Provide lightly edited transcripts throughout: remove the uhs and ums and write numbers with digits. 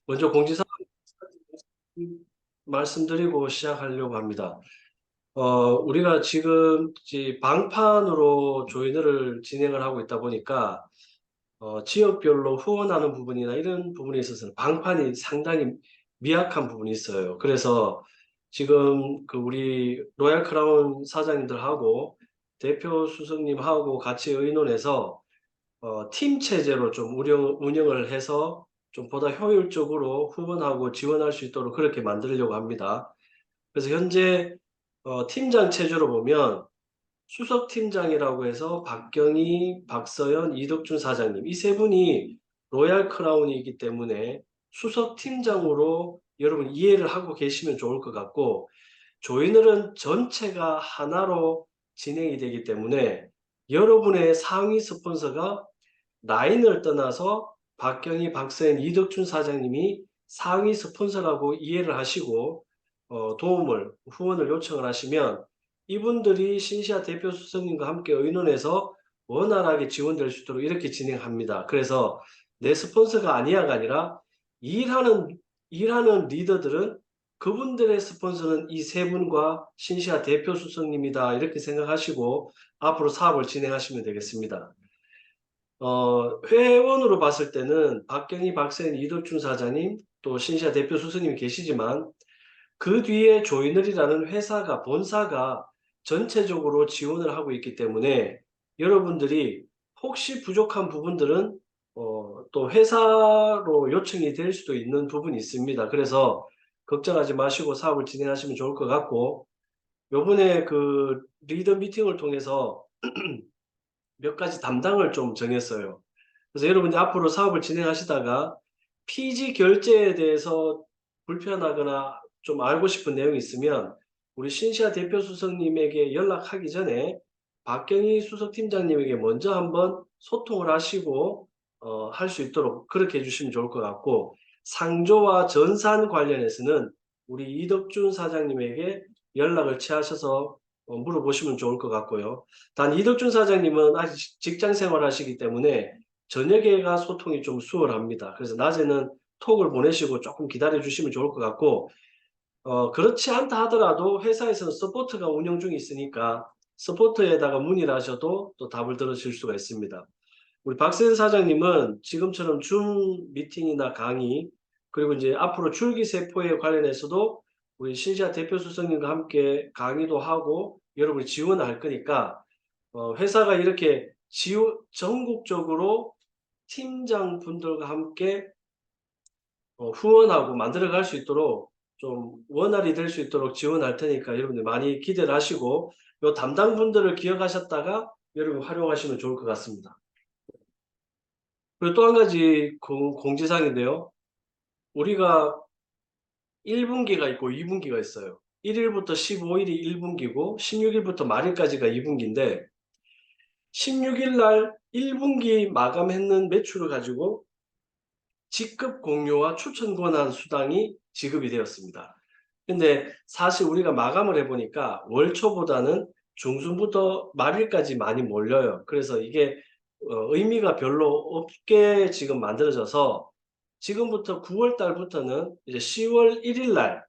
먼저 공지사항 말씀드리고 시작하려고 합니다. 우리가 지금 방판으로 조인을 진행을 하고 있다 보니까 지역별로 후원하는 부분이나 이런 부분에 있어서는 방판이 상당히 미약한 부분이 있어요. 그래서 지금 그 우리 로얄 크라운 사장님들하고 대표 수석님하고 같이 의논해서 팀 체제로 좀 운영을 해서 좀 보다 효율적으로 후원하고 지원할 수 있도록 그렇게 만들려고 합니다. 그래서 현재 팀장 체제로 보면 수석 팀장이라고 해서 박경희, 박서연, 이덕준 사장님 이 세 분이 로얄 크라운이기 때문에 수석 팀장으로 여러분 이해를 하고 계시면 좋을 것 같고, 조이널은 전체가 하나로 진행이 되기 때문에 여러분의 상위 스폰서가 라인을 떠나서 박경희, 박서연, 이덕준 사장님이 상위 스폰서라고 이해를 하시고 후원을 요청을 하시면 이분들이 신시아 대표 수석님과 함께 의논해서 원활하게 지원될 수 있도록 이렇게 진행합니다. 그래서 내 스폰서가 아니야가 아니라 일하는 리더들은 그분들의 스폰서는 이 세 분과 신시아 대표 수석님이다 이렇게 생각하시고 앞으로 사업을 진행하시면 되겠습니다. 회원으로 봤을 때는 박경희, 박세인, 이덕준 사장님, 또 신시아 대표 수석님이 계시지만 그 뒤에 조이널이라는 회사가, 본사가 전체적으로 지원을 하고 있기 때문에 여러분들이 혹시 부족한 부분들은 또 회사로 요청이 될 수도 있는 부분이 있습니다. 그래서 걱정하지 마시고 사업을 진행하시면 좋을 것 같고, 요번에 그 리더 미팅을 통해서 몇 가지 담당을 좀 정했어요. 그래서 여러분들 앞으로 사업을 진행하시다가 피지 결제에 대해서 불편하거나 좀 알고 싶은 내용이 있으면 우리 신시아 대표 수석님에게 연락하기 전에 박경희 수석팀장님에게 먼저 한번 소통을 하시고 할 수 있도록 그렇게 해주시면 좋을 것 같고, 상조와 전산 관련해서는 우리 이덕준 사장님에게 연락을 취하셔서 물어보시면 좋을 것 같고요. 단 이덕준 사장님은 아직 직장 생활 하시기 때문에 저녁에가 소통이 좀 수월합니다. 그래서 낮에는 톡을 보내시고 조금 기다려 주시면 좋을 것 같고, 그렇지 않다 하더라도 회사에서는 서포트가 운영 중에 있으니까 서포트에다가 문의를 하셔도 또 답을 들으실 수가 있습니다. 우리 박세현 사장님은 지금처럼 줌 미팅이나 강의, 그리고 이제 앞으로 줄기세포에 관련해서도 우리 신시아 대표 수석님과 함께 강의도 하고 여러분이 지원을 할 거니까 회사가 이렇게 전국적으로 팀장분들과 함께 후원하고 만들어갈 수 있도록 좀 원활히 될 수 있도록 지원할 테니까 여러분들 많이 기대를 하시고 요 담당분들을 기억하셨다가 여러분 활용하시면 좋을 것 같습니다. 그리고 또 한 가지 공지사항인데요. 우리가 1분기가 있고 2분기가 있어요. 1일부터 15일이 1분기고 16일부터 말일까지가 2분기인데 16일 날 1분기 마감했는 매출을 가지고 직급 공유와 추천 권한 수당이 지급이 되었습니다. 근데 사실 우리가 마감을 해보니까 월초보다는 중순부터 말일까지 많이 몰려요. 그래서 이게 의미가 별로 없게 지금 만들어져서 지금부터 9월 달부터는 이제 10월 1일 날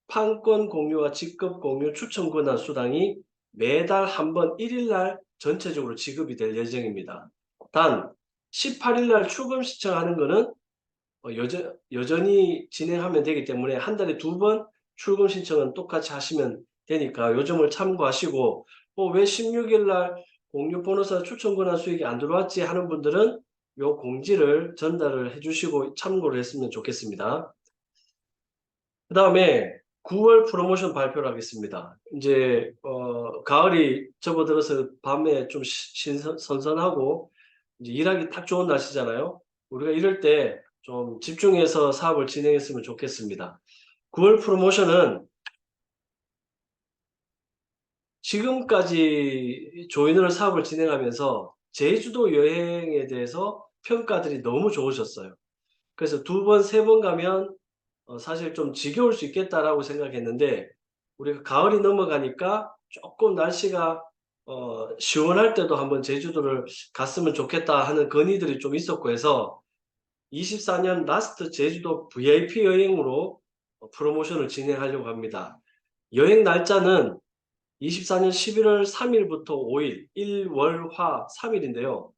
판권 공유와 직급 공유 추천 권한 수당이 매달 한 번 1일 날 전체적으로 지급이 될 예정입니다. 단 18일 날 출금 신청하는 거는 여전히 진행하면 되기 때문에 한 달에 2번 출금 신청은 똑같이 하시면 되니까 요 점을 참고하시고, 왜 16일 날 공유 보너스 추천 권한 수익이 안 들어왔지 하는 분들은 요 공지를 전달을 해주시고 참고를 했으면 좋겠습니다. 그 다음에 9월 프로모션 발표를 하겠습니다. 이제 가을이 접어들어서 밤에 좀 선선하고 이제 일하기 딱 좋은 날씨잖아요. 우리가 이럴 때 좀 집중해서 사업을 진행했으면 좋겠습니다. 9월 프로모션은 지금까지 조인을 사업을 진행하면서 제주도 여행에 대해서 평가들이 너무 좋으셨어요. 그래서 2번, 3번 가면 사실 좀 지겨울 수 있겠다라고 생각했는데 우리가 가을이 넘어가니까 조금 날씨가 시원할 때도 한번 제주도를 갔으면 좋겠다 하는 건의들이 좀 있었고 해서 24년 라스트 제주도 VIP 여행으로 프로모션을 진행하려고 합니다. 여행 날짜는 24년 11월 3일부터 5일, 일월화 3일인데요.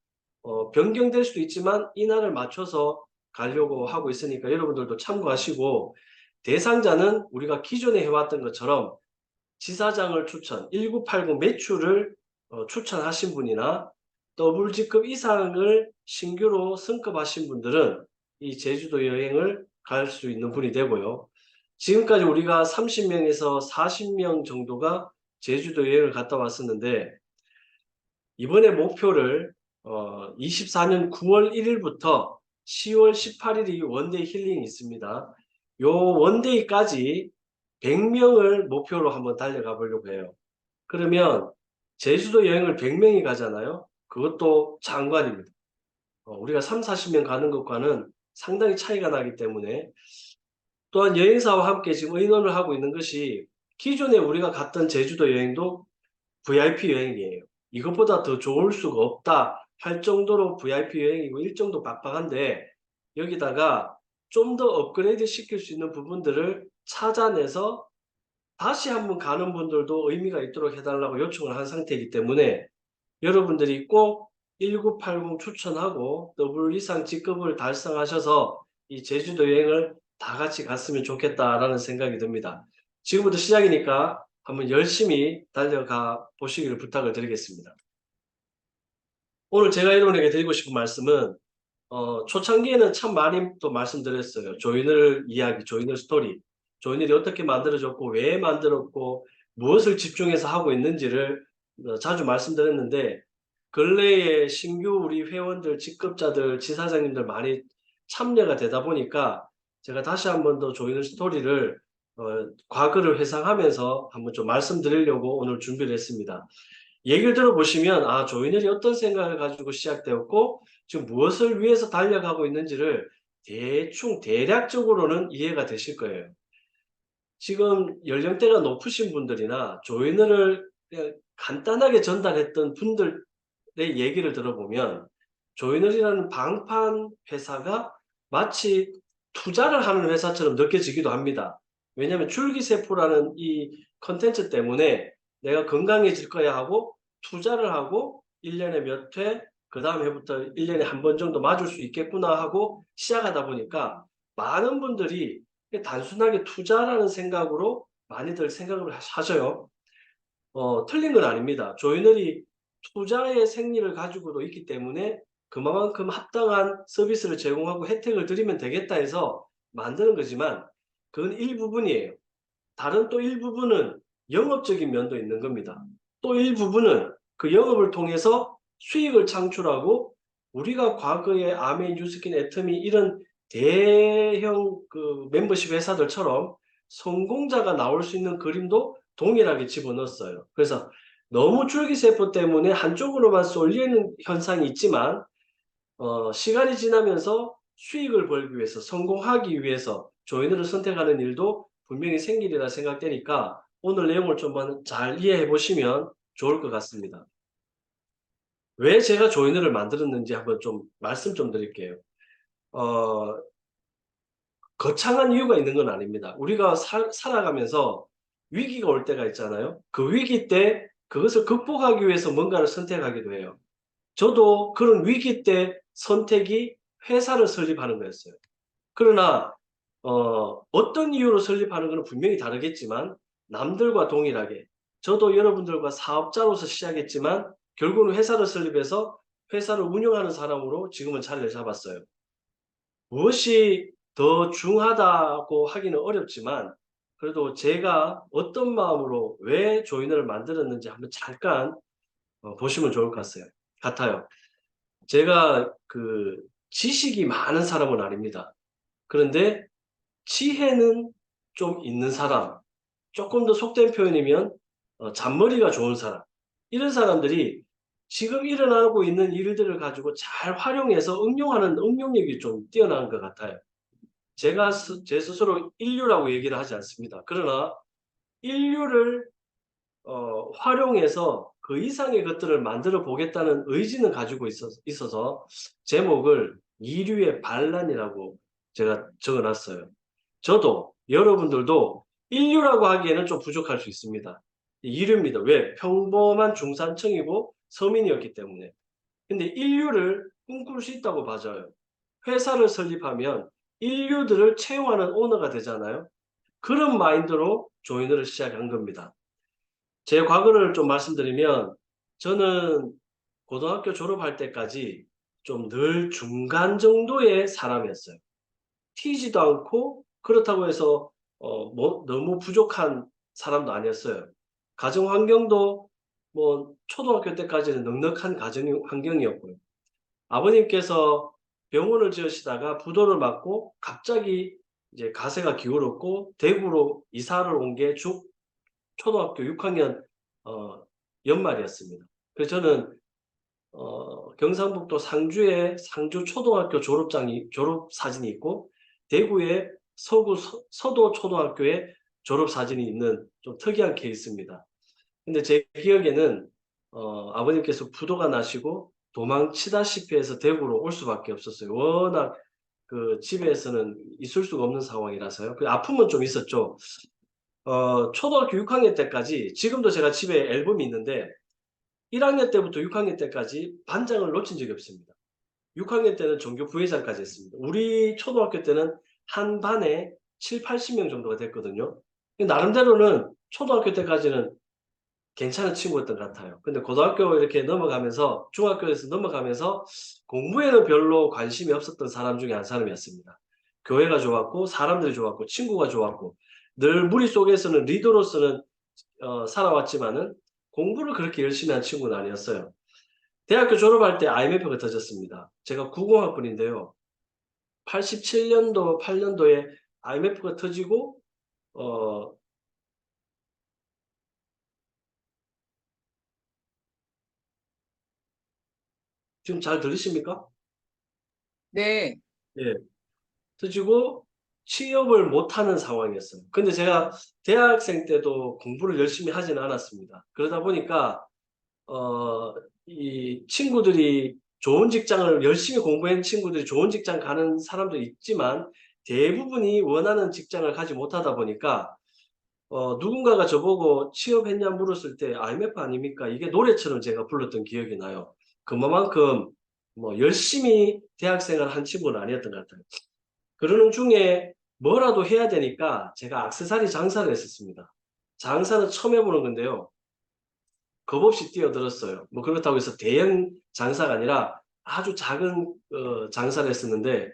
변경될 수도 있지만 이날을 맞춰서 가려고 하고 있으니까 여러분들도 참고하시고, 대상자는 우리가 기존에 해왔던 것처럼 지사장을 추천, 1980 매출을 추천하신 분이나 더블G급 이상을 신규로 승급하신 분들은 이 제주도 여행을 갈 수 있는 분이 되고요. 지금까지 우리가 30명에서 40명 정도가 제주도 여행을 갔다 왔었는데, 이번에 목표를 24년 9월 1일부터 10월 18일이 원데이 힐링이 있습니다. 요 원데이까지 100명을 목표로 한번 달려가 보려고 해요. 그러면 제주도 여행을 100명이 가잖아요. 그것도 장관입니다. 우리가 3, 40명 가는 것과는 상당히 차이가 나기 때문에, 또한 여행사와 함께 지금 의논을 하고 있는 것이, 기존에 우리가 갔던 제주도 여행도 VIP 여행이에요. 이것보다 더 좋을 수가 없다 할 정도로 VIP 여행이고 일정도 빡빡한데, 여기다가 좀 더 업그레이드 시킬 수 있는 부분들을 찾아내서 다시 한번 가는 분들도 의미가 있도록 해달라고 요청을 한 상태이기 때문에, 여러분들이 꼭 1980 추천하고 더블 이상 직급을 달성하셔서 이 제주도 여행을 다 같이 갔으면 좋겠다라는 생각이 듭니다. 지금부터 시작이니까 한번 열심히 달려가 보시기를 부탁을 드리겠습니다. 오늘 제가 여러분에게 드리고 싶은 말씀은, 초창기에는 참 많이 또 말씀드렸어요. 조이널 이야기, 조이널 스토리, 조이널이 어떻게 만들어졌고 왜 만들었고 무엇을 집중해서 하고 있는지를 자주 말씀드렸는데, 근래에 신규 우리 회원들, 직급자들, 지사장님들 많이 참여가 되다 보니까 제가 다시 한번 더 조이널 스토리를 과거를 회상하면서 한번 좀 말씀드리려고 오늘 준비를 했습니다. 얘기를 들어보시면 조이널이 어떤 생각을 가지고 시작되었고 지금 무엇을 위해서 달려가고 있는지를 대충 대략적으로는 이해가 되실 거예요. 지금 연령대가 높으신 분들이나 조이널을 그냥 간단하게 전달했던 분들의 얘기를 들어보면, 조이널이라는 방판 회사가 마치 투자를 하는 회사처럼 느껴지기도 합니다. 왜냐하면 줄기세포라는 이 컨텐츠 때문에 내가 건강해질 거야 하고 투자를 하고 1년에 몇 회, 그 다음 해부터 1년에 한 번 정도 맞을 수 있겠구나 하고 시작하다 보니까 많은 분들이 단순하게 투자라는 생각으로 많이들 생각을 하셔요. 틀린 건 아닙니다. 조이널이 투자의 생리를 가지고도 있기 때문에 그만큼 합당한 서비스를 제공하고 혜택을 드리면 되겠다 해서 만드는 거지만, 그건 일부분이에요. 다른 또 일부분은 영업적인 면도 있는 겁니다. 또 일부분은 그 영업을 통해서 수익을 창출하고, 우리가 과거에 아메이, 뉴스킨, 애터미 이런 대형 그 멤버십 회사들처럼 성공자가 나올 수 있는 그림도 동일하게 집어넣었어요. 그래서 너무 줄기세포 때문에 한쪽으로만 쏠리는 현상이 있지만, 시간이 지나면서 수익을 벌기 위해서, 성공하기 위해서 조이널을 선택하는 일도 분명히 생기리라 생각되니까 오늘 내용을 좀 잘 이해해 보시면 좋을 것 같습니다. 왜 제가 조이널을 만들었는지 한번 좀 말씀 좀 드릴게요. 어, 거창한 이유가 있는 건 아닙니다. 우리가 살아가면서 위기가 올 때가 있잖아요. 그 위기 때 그것을 극복하기 위해서 뭔가를 선택하기도 해요. 저도 그런 위기 때 선택이 회사를 설립하는 거였어요. 그러나 어떤 이유로 설립하는 것은 분명히 다르겠지만, 남들과 동일하게 저도 여러분들과 사업자로서 시작했지만 결국은 회사를 설립해서 회사를 운영하는 사람으로 지금은 자리를 잡았어요. 무엇이 더 중하다고 하기는 어렵지만, 그래도 제가 어떤 마음으로 왜 조이널을 만들었는지 한번 잠깐 보시면 좋을 것 같아요. 제가 그 지식이 많은 사람은 아닙니다. 그런데 지혜는 좀 있는 사람, 조금 더 속된 표현이면 잔머리가 좋은 사람, 이런 사람들이 지금 일어나고 있는 일들을 가지고 잘 활용해서 응용하는 응용력이 좀 뛰어난 것 같아요. 제가 제 스스로 인류라고 얘기를 하지 않습니다. 그러나 인류를 활용해서 그 이상의 것들을 만들어 보겠다는 의지는 가지고 있어서 제목을 이류의 반란이라고 제가 적어놨어요. 저도 여러분들도 인류라고 하기에는 좀 부족할 수 있습니다. 이류입니다. 왜? 평범한 중산층이고 서민이었기 때문에. 근데 인류를 꿈꿀 수 있다고 봐져요. 회사를 설립하면 인류들을 채용하는 오너가 되잖아요. 그런 마인드로 조인을 시작한 겁니다. 제 과거를 좀 말씀드리면 저는 고등학교 졸업할 때까지 좀 늘 중간 정도의 사람이었어요. 튀지도 않고 그렇다고 해서 뭐 너무 부족한 사람도 아니었어요. 가정 환경도 뭐 초등학교 때까지는 넉넉한 가정 환경이었고요. 아버님께서 병원을 지으시다가 부도를 맞고 갑자기 이제 가세가 기울었고 대구로 이사를 온 게 초등학교 6학년 어 연말이었습니다. 그래서 저는 경상북도 상주에 상주 초등학교 졸업 사진이 있고 대구의 서구 서도 초등학교에 졸업 사진이 있는 좀 특이한 케이스입니다. 근데 제 기억에는 아버님께서 부도가 나시고 도망치다시피 해서 대구로 올 수밖에 없었어요. 워낙 그 집에서는 있을 수가 없는 상황이라서요. 그 아픔은 좀 있었죠. 초등학교 6학년 때까지 지금도 제가 집에 앨범이 있는데 1학년 때부터 6학년 때까지 반장을 놓친 적이 없습니다. 6학년 때는 전교 부회장까지 했습니다. 우리 초등학교 때는 한 반에 70-80명 정도가 됐거든요. 나름대로는 초등학교 때까지는 괜찮은 친구였던 것 같아요. 근데 고등학교 이렇게 넘어가면서 중학교에서 넘어가면서 공부에는 별로 관심이 없었던 사람 중에 한 사람이었습니다. 교회가 좋았고 사람들이 좋았고 친구가 좋았고 늘 무리 속에서는 리더로서는 살아왔지만은 공부를 그렇게 열심히 한 친구는 아니었어요. 대학교 졸업할 때 IMF가 터졌습니다. 제가 90학번인데요. 87년도, 8년도에 IMF가 터지고 어 지금 잘 들리십니까? 네, 예. 터지고 취업을 못하는 상황이었어요. 근데 제가 대학생 때도 공부를 열심히 하지는 않았습니다. 그러다 보니까 어 이 친구들이 좋은 직장을 열심히 공부한 친구들이 좋은 직장 가는 사람도 있지만 대부분이 원하는 직장을 가지 못하다 보니까 누군가가 저보고 "취업했냐?" 물었을 때 "IMF 아닙니까?" 이게 노래처럼 제가 불렀던 기억이 나요. 그만큼 뭐 열심히 대학생활을 한 친구는 아니었던 것 같아요. 그러는 중에 뭐라도 해야 되니까 제가 액세서리 장사를 했었습니다. 장사는 처음 해 보는 건데요. 겁없이 뛰어들었어요. 뭐 그렇다고 해서 대형 장사가 아니라 아주 작은 장사를 했었는데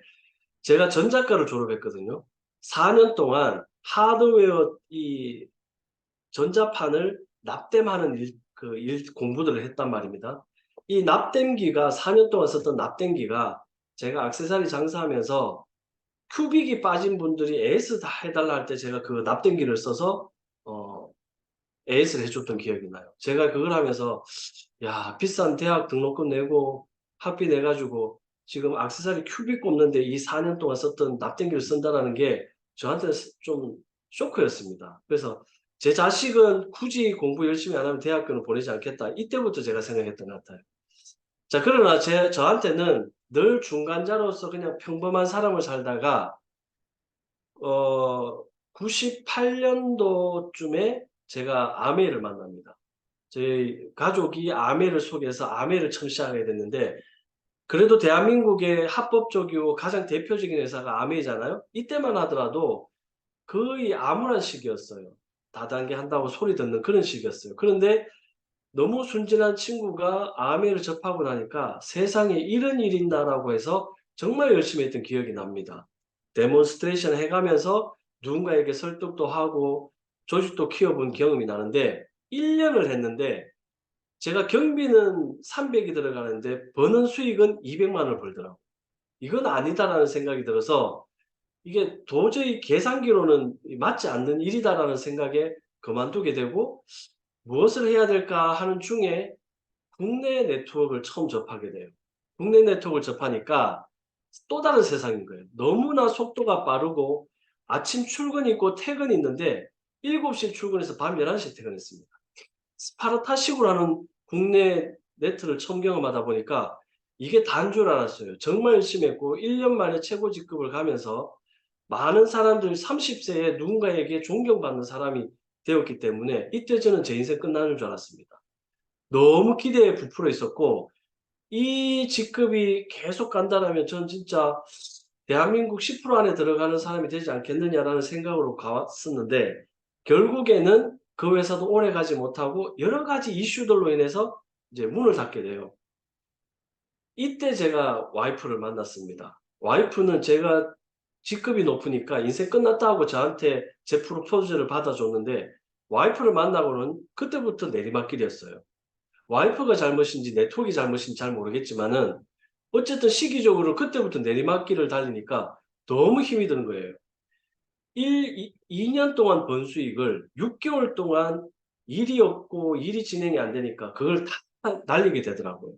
제가 전자과를 졸업했거든요. 4년 동안 하드웨어 이 전자판을 납땜하는 공부들을 했단 말입니다. 이 납땜기가 4년 동안 썼던 납땜기가 제가 액세서리 장사하면서 큐빅이 빠진 분들이 AS 다 해 달라 할 때 제가 그 납땜기를 써서 어 AS를 해 줬던 기억이 나요. 제가 그걸 하면서 '야 비싼 대학 등록금 내고 학비 내 가지고 지금 액세서리 큐빅 꼽는데 이 4년 동안 썼던 납땜기를 쓴다.'라는 게 저한테는 좀 쇼크였습니다. 그래서 '제 자식은 굳이 공부 열심히 안 하면 대학교는 보내지 않겠다.' 이때부터 제가 생각했던 것 같아요. 자 그러나 저한테는 늘 중간자로서 그냥 평범한 삶을 살다가 98 년도쯤에 제가 아메를 만납니다. 저희 가족이 아메를 소개해서 아메를 처음 시작하게 됐는데 그래도 대한민국의 합법적이고 가장 대표적인 회사가 아메이잖아요. 이때만 하더라도 거의 암울한 시기였어요. 다단계 한다고 소리 듣는 그런 시기였어요. 그런데 너무 순진한 친구가 아메를 접하고 나니까 '세상에 이런 일이 있나.'라고 해서 정말 열심히 했던 기억이 납니다. 데몬스트레이션 해 가면서 누군가에게 설득도 하고 조직도 키워 본 경험이 나는데 1 년을 했는데 제가 경비는 300이 들어가는데 버는 수익은 200만 원을 벌더라고요. '이건 아니다.'라는 생각이 들어서 '이게 도저히 계산기로는 맞지 않는 일이다.'라는 생각에 그만두게 되고 '무엇을 해야 될까?' 하는 중에 국내 네트워크를 처음 접하게 돼요. 국내 네트워크를 접하니까 또 다른 세상인 거예요. 너무나 속도가 빠르고 아침 출근이 있고 퇴근이 있는데 7시 출근해서 밤 11시에 퇴근했습니다. 스파르타식으로 하는 국내 네트를 처음 경험하다 보니까 이게 다인 줄 알았어요. 정말 열심히 했고 1년 만에 최고 직급을 가면서 많은 사람들 30세에 누군가에게 존경받는 사람이 되었기 때문에 이때 저는 제 인생 끝나는 줄 알았습니다. 너무 기대에 부풀어 있었고 이 직급이 계속 간다라면 저는 진짜 대한민국 10% 안에 들어가는 사람이 되지 않겠느냐라는 생각으로 가왔었는데 결국에는 그 회사도 오래 가지 못하고 여러 가지 이슈들로 인해서 이제 문을 닫게 돼요. 이때 제가 와이프를 만났습니다. 와이프는 제가 직급이 높으니까 인생 끝났다 하고 저한테 제 프로포즈를 받아줬는데 와이프를 만나고는 그때부터 내리막길이었어요. 와이프가 잘못인지 내 톡이 잘못인지 잘 모르겠지만은 어쨌든 시기적으로 그때부터 내리막길을 달리니까 너무 힘이 드는 거예요. 2년 동안 번 수익을 6개월 동안 일이 없고 일이 진행이 안 되니까 그걸 다 날리게 되더라고요.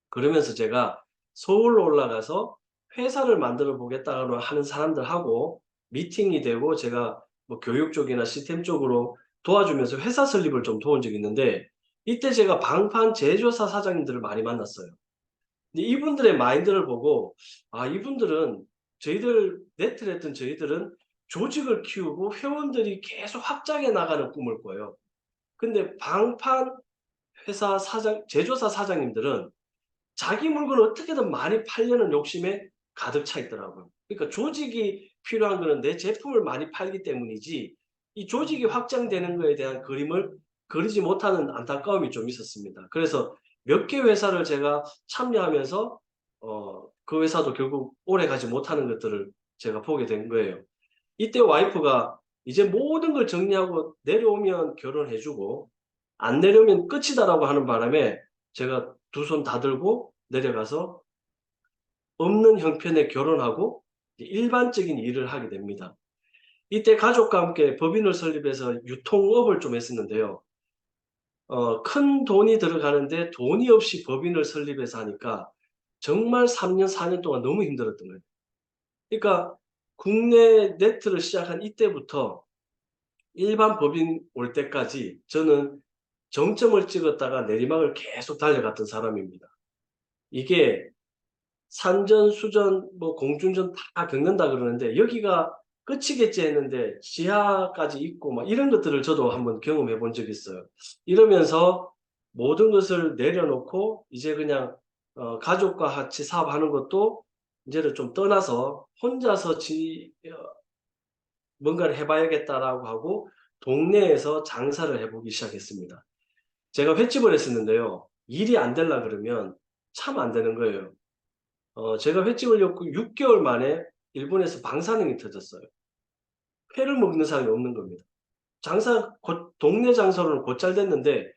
그러면서 제가 서울로 올라가서 회사를 만들어 보겠다고 하는 사람들하고 미팅이 되고 제가 뭐 교육 쪽이나 시스템 쪽으로 도와주면서 회사 설립을 좀 도운 적이 있는데 이때 제가 방판 제조사 사장님들을 많이 만났어요. 근데 이분들의 마인드를 보고 아 이분들은 저희들 네트를 했던 저희들은 조직을 키우고 회원들이 계속 확장해 나가는 꿈을 꿔요. 근데 방판 회사 사장 제조사 사장님들은 자기 물건을 어떻게든 많이 팔려는 욕심에 가득 차 있더라고요. 그러니까 조직이 필요한 거는 내 제품을 많이 팔기 때문이지 이 조직이 확장되는 거에 대한 그림을 그리지 못하는 안타까움이 좀 있었습니다. 그래서 몇 개 회사를 제가 참여하면서 그 회사도 결국 오래가지 못하는 것들을 제가 보게 된 거예요. 이때 와이프가 이제 모든 걸 정리하고 내려오면 결혼해 주고 안 내려오면 끝이다라고 하는 바람에 제가 두 손 다 들고 내려가서 없는 형편에 결혼하고 일반적인 일을 하게 됩니다. 이때 가족과 함께 법인을 설립해서 유통업을 좀 했었는데요. 큰 돈이 들어가는데 돈이 없이 법인을 설립해서 하니까 정말 3년, 4년 동안 너무 힘들었던 거예요. 그러니까 국내 네트를 시작한 이때부터 일반 법인 올 때까지 저는 정점을 찍었다가 내리막을 계속 달려갔던 사람입니다. 이게 산전, 수전, 뭐 공중전 다 겪는다 그러는데 여기가 끝이겠지 했는데 지하까지 있고 막 이런 것들을 저도 한번 경험해 본 적이 있어요. 이러면서 모든 것을 내려놓고 이제 그냥 가족과 같이 사업하는 것도 이제는 좀 떠나서 혼자서 뭔가를 해 봐야겠다라고 하고 동네에서 장사를 해 보기 시작했습니다. 제가 횟집을 했었는데요. 일이 안 되려 그러면 참 안 되는 거예요. 제가 횟집을 였고 6개월 만에 일본에서 방사능이 터졌어요. 회를 먹는 사람이 없는 겁니다. 장사 곧 동네 장사로는 곧잘 됐는데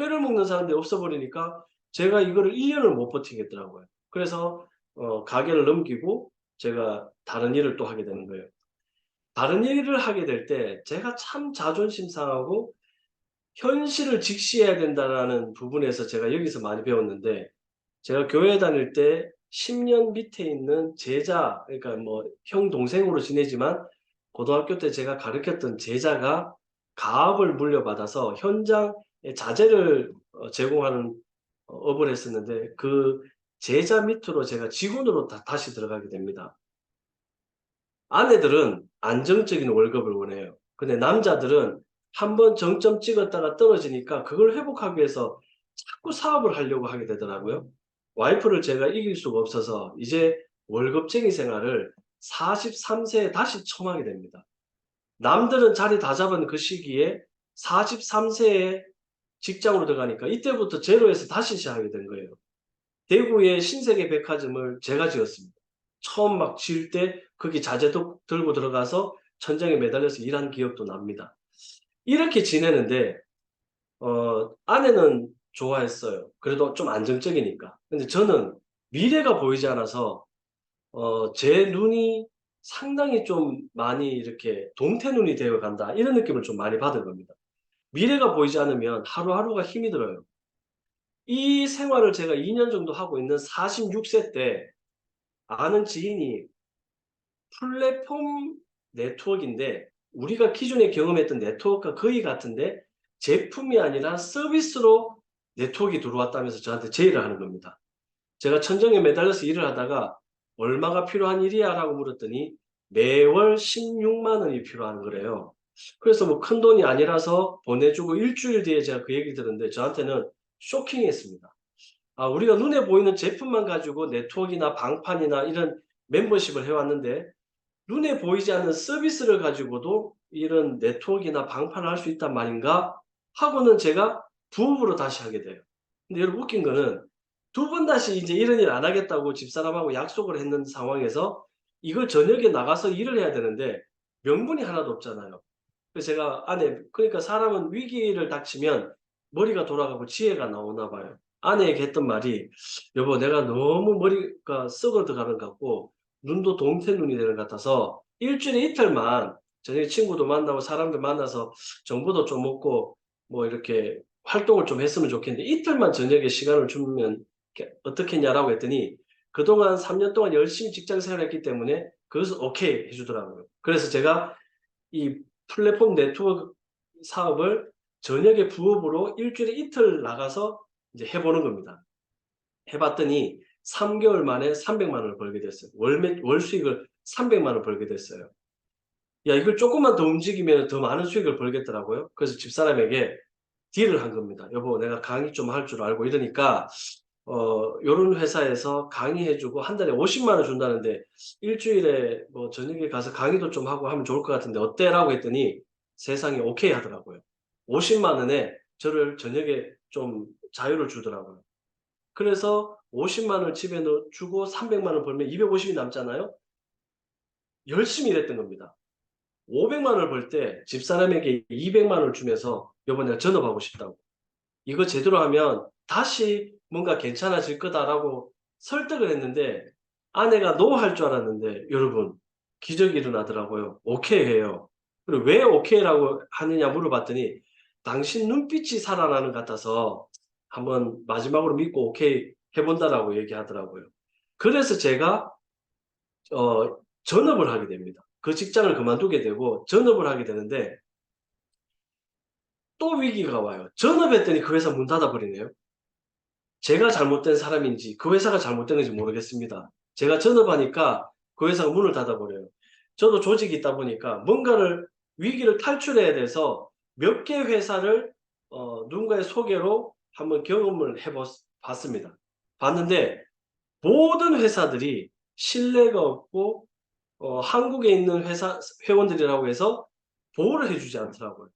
회를 먹는 사람들이 없어 버리니까 제가 이거를 1 년을 못 버티겠더라고요. 그래서 가게를 넘기고 제가 다른 일을 또 하게 되는 거예요. 다른 일을 하게 될 때 제가 참 자존심 상하고 '현실을 직시해야 된다.'라는 부분에서 제가 여기서 많이 배웠는데 제가 교회 다닐 때 10년 밑에 있는 제자 그러니까 뭐 형 동생으로 지내지만 고등학교 때 제가 가르쳤던 제자가 가업을 물려받아서 현장에 자재를 제공하는 업을 했었는데 그 제자 밑으로 제가 직원으로 다시 들어가게 됩니다. 아내들은 안정적인 월급을 원해요. 근데 남자들은 한번 정점 찍었다가 떨어지니까 그걸 회복하기 위해서 자꾸 사업을 하려고 하게 되더라고요. 와이프를 제가 이길 수가 없어서 이제 월급쟁이 생활을 43 세에 다시 처음하게 됩니다. 남들은 자리 다 잡은 그 시기에 43 세에 직장으로 들어가니까 이때부터 제로에서 다시 시작하게 된 거예요. 대구의 신세계 백화점을 제가 지었습니다. 처음 막 지을 때 거기 자재도 들고 들어가서 천장에 매달려서 일한 기억도 납니다. 이렇게 지내는데 아내는 좋아했어요. 그래도 좀 안정적이니까. 근데 저는 미래가 보이지 않아서 제 눈이 상당히 좀 많이 이렇게 '동태눈이 되어 간다.' 이런 느낌을 좀 많이 받은 겁니다. 미래가 보이지 않으면 하루하루가 힘이 들어요. 이 생활을 제가 2년 정도 하고 있는 46세 때 아는 지인이 플랫폼 네트워크인데 우리가 기존에 경험했던 네트워크와 거의 같은데 제품이 아니라 서비스로 네트워크가 들어왔다면서 저한테 제의를 하는 겁니다. 제가 천정에 매달려서 일을 하다가 얼마가 필요한 일이야? 라고 물었더니 매월 16만 원이 필요한 거래요. 그래서 뭐 큰 돈이 아니라서 보내주고 일주일 뒤에 제가 그 얘기 들었는데 저한테는 쇼킹했습니다. 아, 우리가 눈에 보이는 제품만 가지고 네트워크나 방판이나 이런 멤버십을 해왔는데 눈에 보이지 않는 서비스를 가지고도 이런 네트워크나 방판을 할 수 있단 말인가 하고는 제가 부업으로 다시 하게 돼요. 근데 여러분 웃긴 거는 두 번 다시 이제 이런 일 안 하겠다고 집사람하고 약속을 했는 상황에서 이걸 저녁에 나가서 일을 해야 되는데 명분이 하나도 없잖아요. 그래서 제가 그러니까 사람은 위기를 닥치면 머리가 돌아가고 지혜가 나오나 봐요. 아내에게 했던 말이 여보 내가 너무 머리가 썩어 들어가는 것 같고 눈도 동태눈이 되는 것 같아서 일주일에 이틀만 저녁에 친구도 만나고 사람들 만나서 정보도 좀 얻고 뭐 이렇게 활동을 좀 했으면 좋겠는데 이틀만 저녁에 시간을 주면 어떻겠냐라고 했더니 그동안 3년 동안 열심히 직장 생활을 했기 때문에 그것을 오케이 해주더라고요. 그래서 제가 이 플랫폼 네트워크 사업을 저녁에 부업으로 일주일에 이틀 나가서 이제 해보는 겁니다. 해봤더니 3개월 만에 300만 원을 벌게 됐어요. 월 수익을 300만 원 벌게 됐어요. 야, 이걸 조금만 더 움직이면 더 많은 수익을 벌겠더라고요. 그래서 집사람에게 딜을 한 겁니다. 여보, 내가 강의 좀 할 줄 알고 이러니까 요런 회사에서 강의해주고 한 달에 50만 원 준다는데 일주일에 뭐 저녁에 가서 강의도 좀 하고 하면 좋을 것 같은데 어때? 라고 했더니 세상에 오케이 하더라고요. 50만 원에 저를 저녁에 좀 자유를 주더라고요. 그래서 50만 원을 집에 주고 300만 원 벌면 250이 남잖아요. 열심히 일했던 겁니다. 500만 원을 벌 때 집사람에게 200만 원을 주면서 여보 내가 전업하고 싶다고. 이거 제대로 하면 다시 뭔가 괜찮아질 거다라고 설득을 했는데 아내가 노 할 줄 알았는데 여러분 기적이 일어나더라고요. 오케이 해요. 그리고 왜 오케이라고 하느냐 물어봤더니 당신 눈빛이 살아나는 것 같아서 한번 마지막으로 믿고 오케이 해본다라고 얘기하더라고요. 그래서 제가 전업을 하게 됩니다. 그 직장을 그만두게 되고 전업을 하게 되는데 또 위기가 와요. 전업했더니 그 회사 문 닫아버리네요. 제가 잘못된 사람인지 그 회사가 잘못된 건지 모르겠습니다. 제가 전업하니까 그 회사가 문을 닫아버려요. 저도 조직이 있다 보니까 뭔가를 위기를 탈출해야 돼서 몇 개 회사를 누군가의 소개로 한번 경험을 해봤습니다. 봤는데 모든 회사들이 신뢰가 없고 한국에 있는 회사 회원들이라고 해서 보호를 해주지 않더라고요.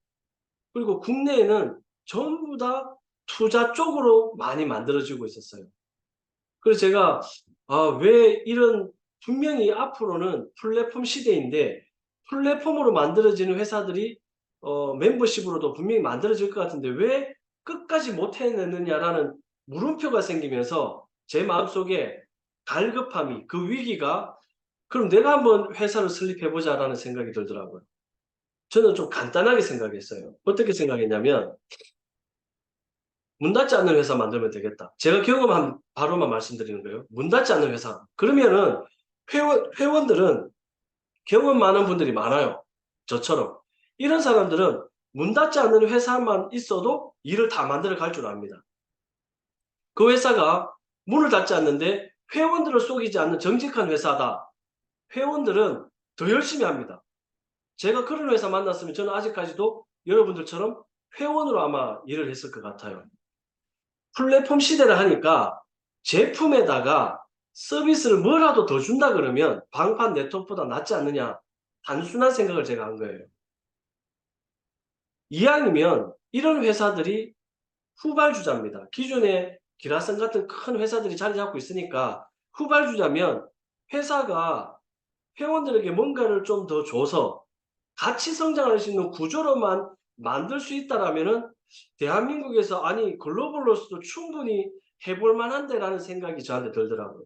그리고 국내에는 전부 다 투자 쪽으로 많이 만들어지고 있었어요. 그래서 제가 왜 이런 분명히 앞으로는 플랫폼 시대인데 플랫폼으로 만들어지는 회사들이 멤버십으로도 분명히 만들어질 것 같은데 왜 끝까지 못 해내느냐라는 물음표가 생기면서 제 마음속에 갈급함이 그 위기가 그럼 내가 한번 회사를 설립해보자라는 생각이 들더라고요. 저는 좀 간단하게 생각했어요. 어떻게 생각했냐면 문 닫지 않는 회사 만들면 되겠다. 제가 경험한 바로만 말씀드리는 거예요. 문 닫지 않는 회사. 그러면은 회원들은 경험 많은 분들이 많아요. 저처럼. 이런 사람들은 문 닫지 않는 회사만 있어도 일을 다 만들어 갈 줄 압니다. 그 회사가 문을 닫지 않는데 회원들을 속이지 않는 정직한 회사다. 회원들은 더 열심히 합니다. 제가 그런 회사 만났으면 저는 아직까지도 여러분들처럼 회원으로 아마 일을 했을 것 같아요. 플랫폼 시대를 하니까 제품에다가 서비스를 뭐라도 더 준다 그러면 방판 네트워크보다 낫지 않느냐. 단순한 생각을 제가 한 거예요. 이왕이면 이런 회사들이 후발주자입니다. 기존에 기라성 같은 큰 회사들이 자리 잡고 있으니까 후발주자면 회사가 회원들에게 뭔가를 좀 더 줘서 같이 성장할 수 있는 구조로만 만들 수 있다라면은 대한민국에서 아니 글로벌로서도 충분히 해볼 만한데라는 생각이 저한테 들더라고요.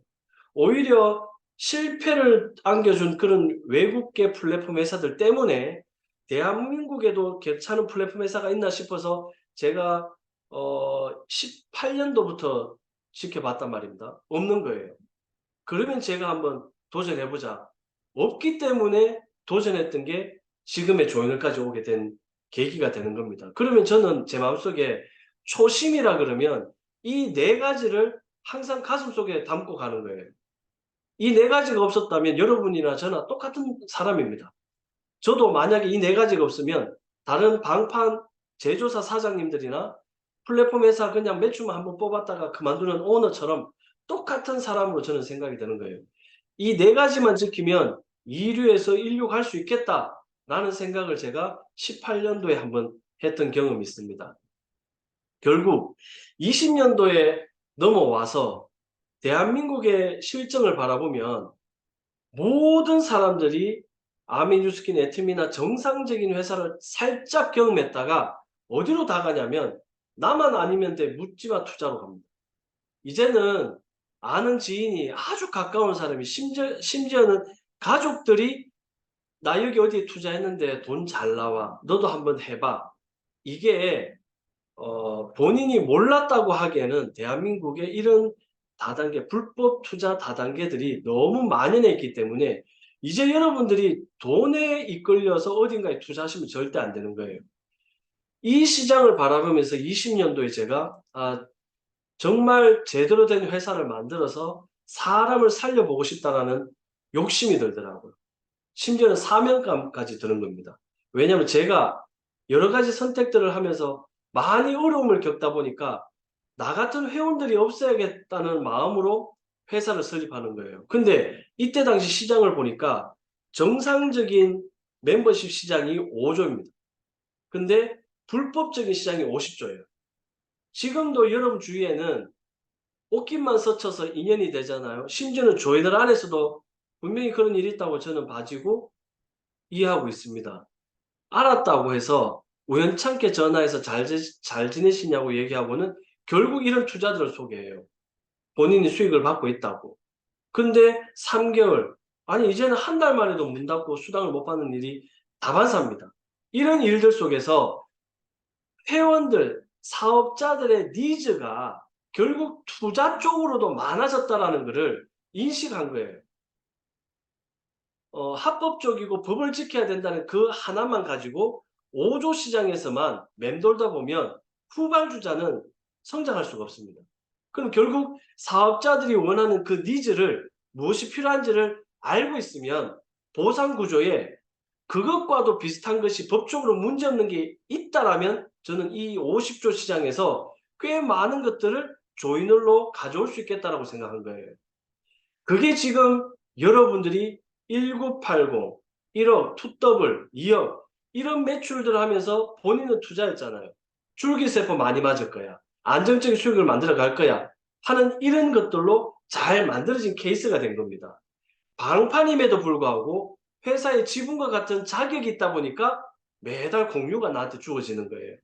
오히려 실패를 안겨준 그런 외국계 플랫폼 회사들 때문에 대한민국에도 괜찮은 플랫폼 회사가 있나 싶어서 제가 18년도부터 지켜봤단 말입니다. 없는 거예요. 그러면 제가 한번 도전해보자. 없기 때문에 도전했던 게 지금의 조인을까지 오게 된 계기가 되는 겁니다. 그러면 저는 제 마음속에 초심이라 그러면 이 네 가지를 항상 가슴속에 담고 가는 거예요. 이 네 가지가 없었다면 여러분이나 저나 똑같은 사람입니다. 저도 만약에 이 네 가지가 없으면 다른 방판 제조사 사장님들이나 플랫폼 회사 그냥 매출만 한번 뽑았다가 그만두는 오너처럼 똑같은 사람으로 저는 생각이 드는 거예요. 이 네 가지만 지키면 2류에서 1류 갈 수 있겠다라는 생각을 제가 18년도에 한번 했던 경험이 있습니다. 결국 20년도에 넘어와서 대한민국의 실정을 바라보면 모든 사람들이 아미뉴스킨, 애트미나 정상적인 회사를 살짝 경험했다가 어디로 다 가냐면 나만 아니면 돼 묻지마 투자로 갑니다. 이제는 아는 지인이 아주 가까운 사람이 심지어는 가족들이 나 여기 어디에 투자했는데 돈 잘 나와. 너도 한번 해봐. 이게 본인이 몰랐다고 하기에는 대한민국에 이런 다단계, 불법 투자 다단계들이 너무 만연해 있기 때문에 이제 여러분들이 돈에 이끌려서 어딘가에 투자하시면 절대 안 되는 거예요. 이 시장을 바라보면서 20년도에 제가 정말 제대로 된 회사를 만들어서 사람을 살려보고 싶다라는 욕심이 들더라고요. 심지어는 사명감까지 드는 겁니다. 왜냐하면 제가 여러 가지 선택들을 하면서 많이 어려움을 겪다 보니까 나 같은 회원들이 없어야겠다는 마음으로 회사를 설립하는 거예요. 근데 이때 당시 시장을 보니까 정상적인 멤버십 시장이 5조입니다. 근데 불법적인 시장이 50조예요. 지금도 여러분 주위에는 옷깃만 스쳐서 인연이 되잖아요. 심지어는 조인을 안에서도 분명히 그런 일이 있다고 저는 봐지고 이해하고 있습니다. 알았다고 해서 우연찮게 전화해서 잘 지내시냐고 얘기하고는 결국 이런 투자들을 소개해요. 본인이 수익을 받고 있다고. 근데 3개월, 아니 이제는 한 달 만에도 문 닫고 수당을 못 받는 일이 다반사입니다. 이런 일들 속에서 회원들, 사업자들의 니즈가 결국 투자 쪽으로도 많아졌다라는 것을 인식한 거예요. 합법적이고 법을 지켜야 된다는 그 하나만 가지고 5조 시장에서만 맴돌다 보면 후발주자는 성장할 수가 없습니다. 그럼 결국 사업자들이 원하는 그 니즈를 무엇이 필요한지를 알고 있으면 보상 구조에 그것과도 비슷한 것이 법적으로 문제없는 게 있다라면 저는 이 50조 시장에서 꽤 많은 것들을 조이널로 가져올 수 있겠다라고 생각한 거예요. 그게 지금 여러분들이 1980, 1억, 2더블, 2억 이런 매출들을 하면서 본인은 투자했잖아요. 줄기세포 많이 맞을 거야. 안정적인 수익을 만들어 갈 거야. 하는 이런 것들로 잘 만들어진 케이스가 된 겁니다. 방판임에도 불구하고 회사의 지분과 같은 자격이 있다 보니까 매달 공유가 나한테 주어지는 거예요.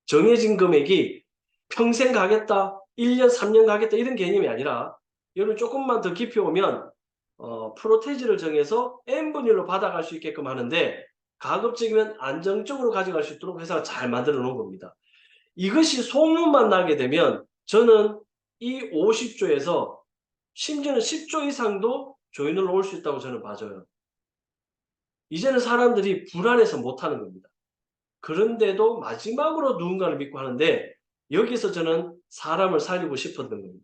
정해진 금액이 평생 가겠다, 1년, 3년 가겠다 이런 개념이 아니라 여러분 조금만 더 깊이 오면 프로테이지를 정해서 n분의 1로 받아갈 수 있게끔 하는데 가급적이면 안정적으로 가져갈 수 있도록 회사가 잘 만들어 놓은 겁니다. 이것이 소문만 나게 되면 저는 이 50조에서 심지어는 10조 이상도 조인으로 올 수 있다고 저는 봐줘요. 이제는 사람들이 불안해서 못하는 겁니다. 그런데도 마지막으로 누군가를 믿고 하는데 여기서 저는 사람을 살리고 싶었던 겁니다.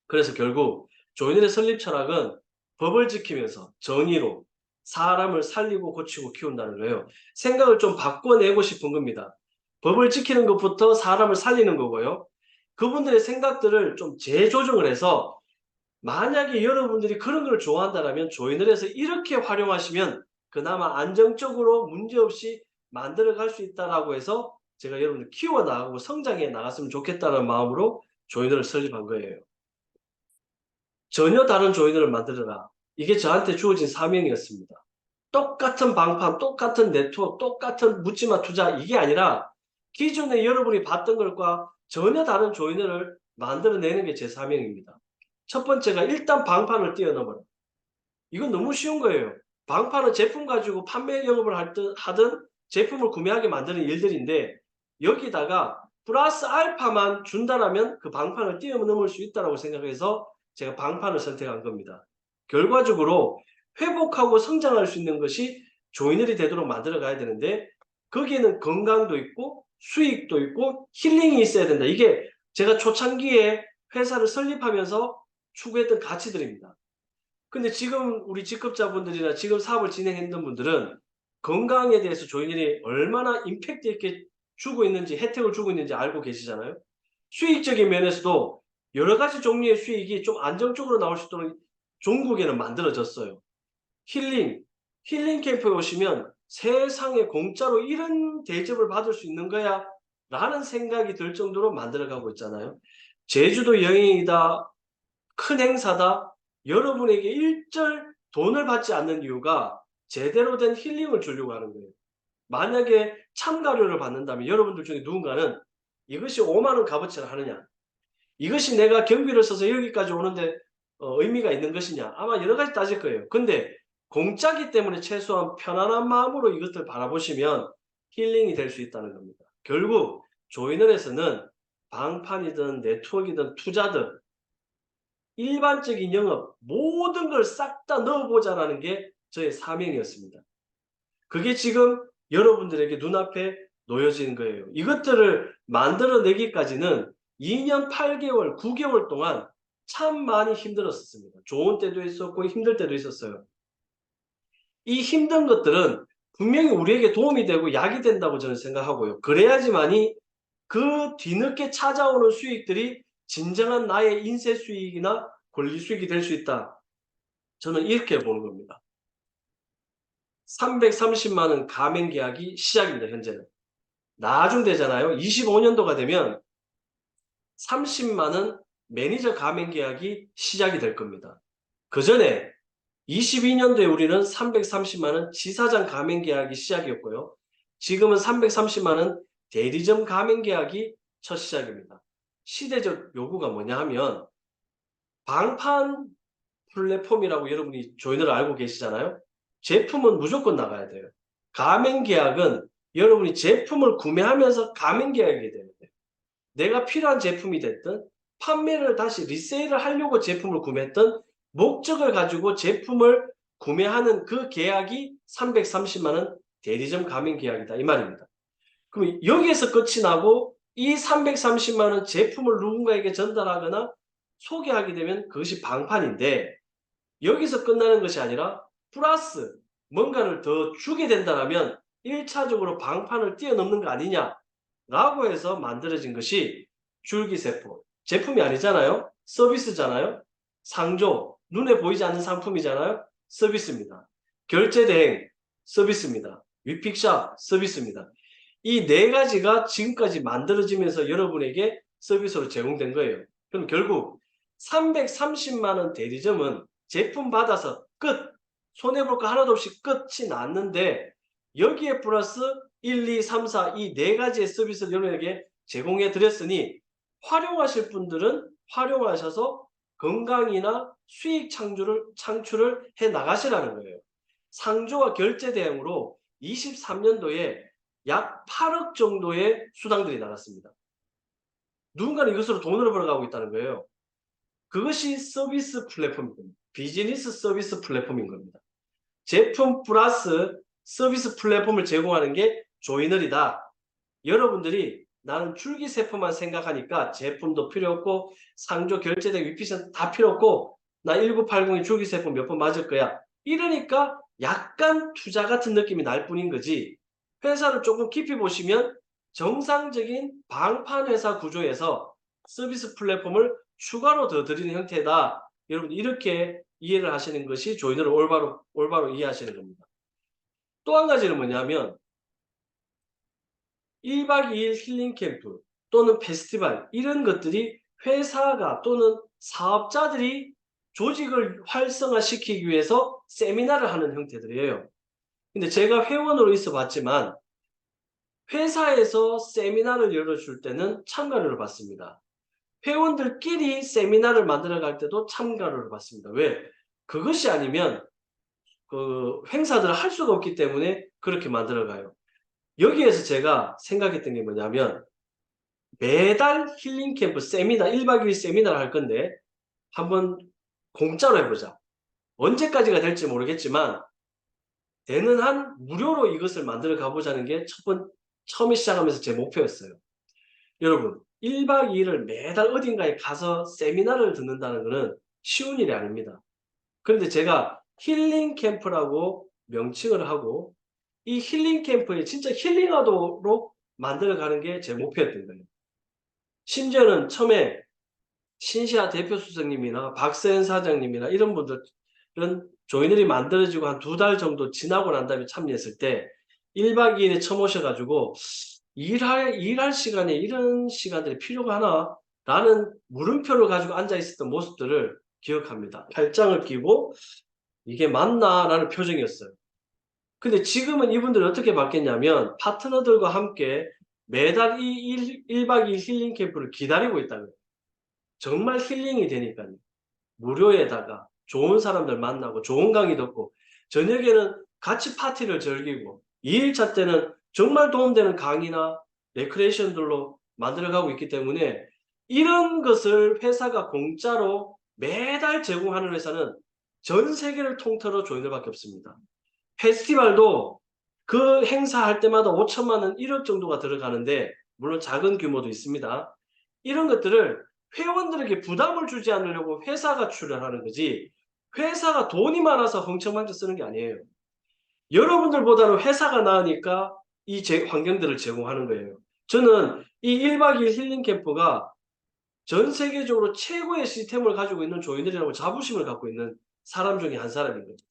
그래서 결국 조인의 설립 철학은 법을 지키면서 정의로 사람을 살리고 고치고 키운다는 거예요. 생각을 좀 바꿔내고 싶은 겁니다. 법을 지키는 것부터 사람을 살리는 거고요. 그분들의 생각들을 좀 재조정을 해서 만약에 여러분들이 그런 걸 좋아한다면 조인을 해서 이렇게 활용하시면 그나마 안정적으로 문제없이 만들어갈 수 있다라고 해서 제가 여러분들 키워나가고 성장해 나갔으면 좋겠다는 마음으로 조인을 설립한 거예요. 전혀 다른 조인을 만들어라. 이게 저한테 주어진 사명이었습니다. 똑같은 방판, 똑같은 네트워크, 똑같은 묻지마 투자 이게 아니라 기존에 여러분이 봤던 것과 전혀 다른 조인을 만들어내는 게 제 사명입니다. 첫 번째가 일단 방판을 뛰어넘어라. 이건 너무 쉬운 거예요. 방판은 제품 가지고 판매 영업을 하든 제품을 구매하게 만드는 일들인데 여기다가 플러스 알파만 준다라면 그 방판을 뛰어넘을 수 있다고 생각해서 제가 방판을 선택한 겁니다. 결과적으로 회복하고 성장할 수 있는 것이 조이널이 되도록 만들어 가야 되는데 거기에는 건강도 있고 수익도 있고 힐링이 있어야 된다. 이게 제가 초창기에 회사를 설립하면서 추구했던 가치들입니다. 근데 지금 우리 직급자분들이나 지금 사업을 진행했던 분들은 건강에 대해서 조인일이 얼마나 임팩트 있게 주고 있는지, 혜택을 주고 있는지 알고 계시잖아요. 수익적인 면에서도 여러 가지 종류의 수익이 좀 안정적으로 나올 수 있도록 종국에는 만들어졌어요. 힐링 캠프에 오시면 세상에 공짜로 이런 대접을 받을 수 있는 거야 라는 생각이 들 정도로 만들어가고 있잖아요. 제주도 여행이다, 큰 행사다, 여러분에게 일절 돈을 받지 않는 이유가 제대로 된 힐링을 주려고 하는 거예요. 만약에 참가료를 받는다면 여러분들 중에 누군가는 이것이 5만 원 값어치를 하느냐, 이것이 내가 경비를 써서 여기까지 오는데 의미가 있는 것이냐, 아마 여러 가지 따질 거예요. 근데 공짜기 때문에 최소한 편안한 마음으로 이것들 바라보시면 힐링이 될 수 있다는 겁니다. 결국 조이널에서는 방판이든 네트워크이든 투자든 일반적인 영업 모든 걸 싹 다 넣어보자라는 게 저의 사명이었습니다. 그게 지금 여러분들에게 눈앞에 놓여진 거예요. 이것들을 만들어내기까지는 2년 8개월, 9개월 동안 참 많이 힘들었습니다. 좋은 때도 있었고 힘들 때도 있었어요. 이 힘든 것들은 분명히 우리에게 도움이 되고 약이 된다고 저는 생각하고요. 그래야지만이 그 뒤늦게 찾아오는 수익들이 진정한 나의 인세 수익이나 권리 수익이 될 수 있다. 저는 이렇게 보는 겁니다. 330만 원 가맹 계약이 시작입니다. 현재는. 나중 되잖아요. 25년도가 되면 30만 원 매니저 가맹 계약이 시작이 될 겁니다. 그 전에 22년도에 우리는 330만 원 지사장 가맹 계약이 시작이었고요. 지금은 330만 원 대리점 가맹 계약이 첫 시작입니다. 시대적 요구가 뭐냐 하면 방판 플랫폼이라고 여러분이 조인을 알고 계시잖아요. 제품은 무조건 나가야 돼요. 가맹 계약은 여러분이 제품을 구매하면서 가맹 계약이 돼야 돼요. 내가 필요한 제품이 됐든 판매를 다시 리세일을 하려고 제품을 구매했던 목적을 가지고 제품을 구매하는 그 계약이 330만 원 대리점 가맹 계약이다 이 말입니다. 그럼 여기에서 끝이 나고 이 330만 원 제품을 누군가에게 전달하거나 소개하게 되면 그것이 방판인데 여기서 끝나는 것이 아니라 플러스 뭔가를 더 주게 된다면 1차적으로 방판을 뛰어넘는 거 아니냐라고 해서 만들어진 것이 줄기세포. 제품이 아니잖아요. 서비스잖아요. 상조, 눈에 보이지 않는 상품이잖아요. 서비스입니다. 결제대행, 서비스입니다. 위픽샵, 서비스입니다. 이 네 가지가 지금까지 만들어지면서 여러분에게 서비스로 제공된 거예요. 그럼 결국 330만 원 대리점은 제품 받아서 끝! 손해볼 거 하나도 없이 끝이 났는데 여기에 플러스 1, 2, 3, 4 이 네 가지의 서비스를 여러분에게 제공해 드렸으니 활용하실 분들은 활용하셔서 건강이나 수익 창출을 해 나가시라는 거예요. 상조와 결제 대행으로 23년도에 약 8억 정도의 수당들이 나갔습니다. 누군가는 이것으로 돈을 벌어가고 있다는 거예요. 그것이 서비스 플랫폼인 겁니다. 비즈니스 서비스 플랫폼인 겁니다. 제품 플러스 서비스 플랫폼을 제공하는 게 조이널이다. 여러분들이 나는 줄기세포만 생각하니까 제품도 필요 없고 상조 결제된 위피션 다 필요 없고 나 1980의 줄기세포 몇 번 맞을 거야. 이러니까 약간 투자 같은 느낌이 날 뿐인 거지. 회사를 조금 깊이 보시면 정상적인 방판 회사 구조에서 서비스 플랫폼을 추가로 더 드리는 형태다. 여러분 이렇게 이해를 하시는 것이 조이널을 올바로 이해하시는 겁니다. 또 한 가지는 뭐냐면 1박 2일 힐링 캠프 또는 페스티벌 이런 것들이 회사가 또는 사업자들이 조직을 활성화시키기 위해서 세미나를 하는 형태들이에요. 근데 제가 회원으로 있어 봤지만 회사에서 세미나를 열어줄 때는 참가료를 받습니다. 회원들끼리 세미나를 만들어 갈 때도 참가료를 받습니다. 왜? 그것이 아니면 그 행사들을 할 수가 없기 때문에 그렇게 만들어 가요. 여기에서 제가 생각했던 게 뭐냐면 매달 힐링 캠프 세미나 1박 2일 세미나를 할 건데 한번 공짜로 해보자. 언제까지가 될지 모르겠지만 되는 한 무료로 이것을 만들어 가보자는 게 처음에 시작하면서 제 목표였어요. 여러분 1박 2일을 매달 어딘가에 가서 세미나를 듣는다는 것은 쉬운 일이 아닙니다. 그런데 제가 힐링 캠프라고 명칭을 하고 이 힐링 캠프에 진짜 힐링하도록 만들어가는 게 제 목표였던 거예요. 심지어는 처음에 신시아 대표 수석님이나 박세현 사장님이나 이런 분들은 조이널이 만들어지고 한 2달 정도 지나고 난 다음에 참여했을 때 1박 2일에 처음 오셔가지고 일할 시간에 이런 시간들이 필요가 하나? 라는 물음표를 가지고 앉아있었던 모습들을 기억합니다. 팔짱을 끼고 이게 맞나? 라는 표정이었어요. 근데 지금은 이분들이 어떻게 바뀌었냐면 파트너들과 함께 매달 이 1박 2일 힐링 캠프를 기다리고 있다고요. 정말 힐링이 되니까요. 무료에다가 좋은 사람들 만나고 좋은 강의 듣고 저녁에는 같이 파티를 즐기고 2일차 때는 정말 도움되는 강의나 레크레이션들로 만들어가고 있기 때문에 이런 것을 회사가 공짜로 매달 제공하는 회사는 전 세계를 통틀어 조이널밖에 없습니다. 페스티벌도 그 행사할 때마다 5천만 원, 1억 정도가 들어가는데 물론 작은 규모도 있습니다. 이런 것들을 회원들에게 부담을 주지 않으려고 회사가 출연하는 거지 회사가 돈이 많아서 흥청망청 쓰는 게 아니에요. 여러분들보다는 회사가 나으니까 이 환경들을 제공하는 거예요. 저는 이 1박 2일 힐링 캠프가 전 세계적으로 최고의 시스템을 가지고 있는 조이널이라고 자부심을 갖고 있는 사람 중에 한 사람인 거죠.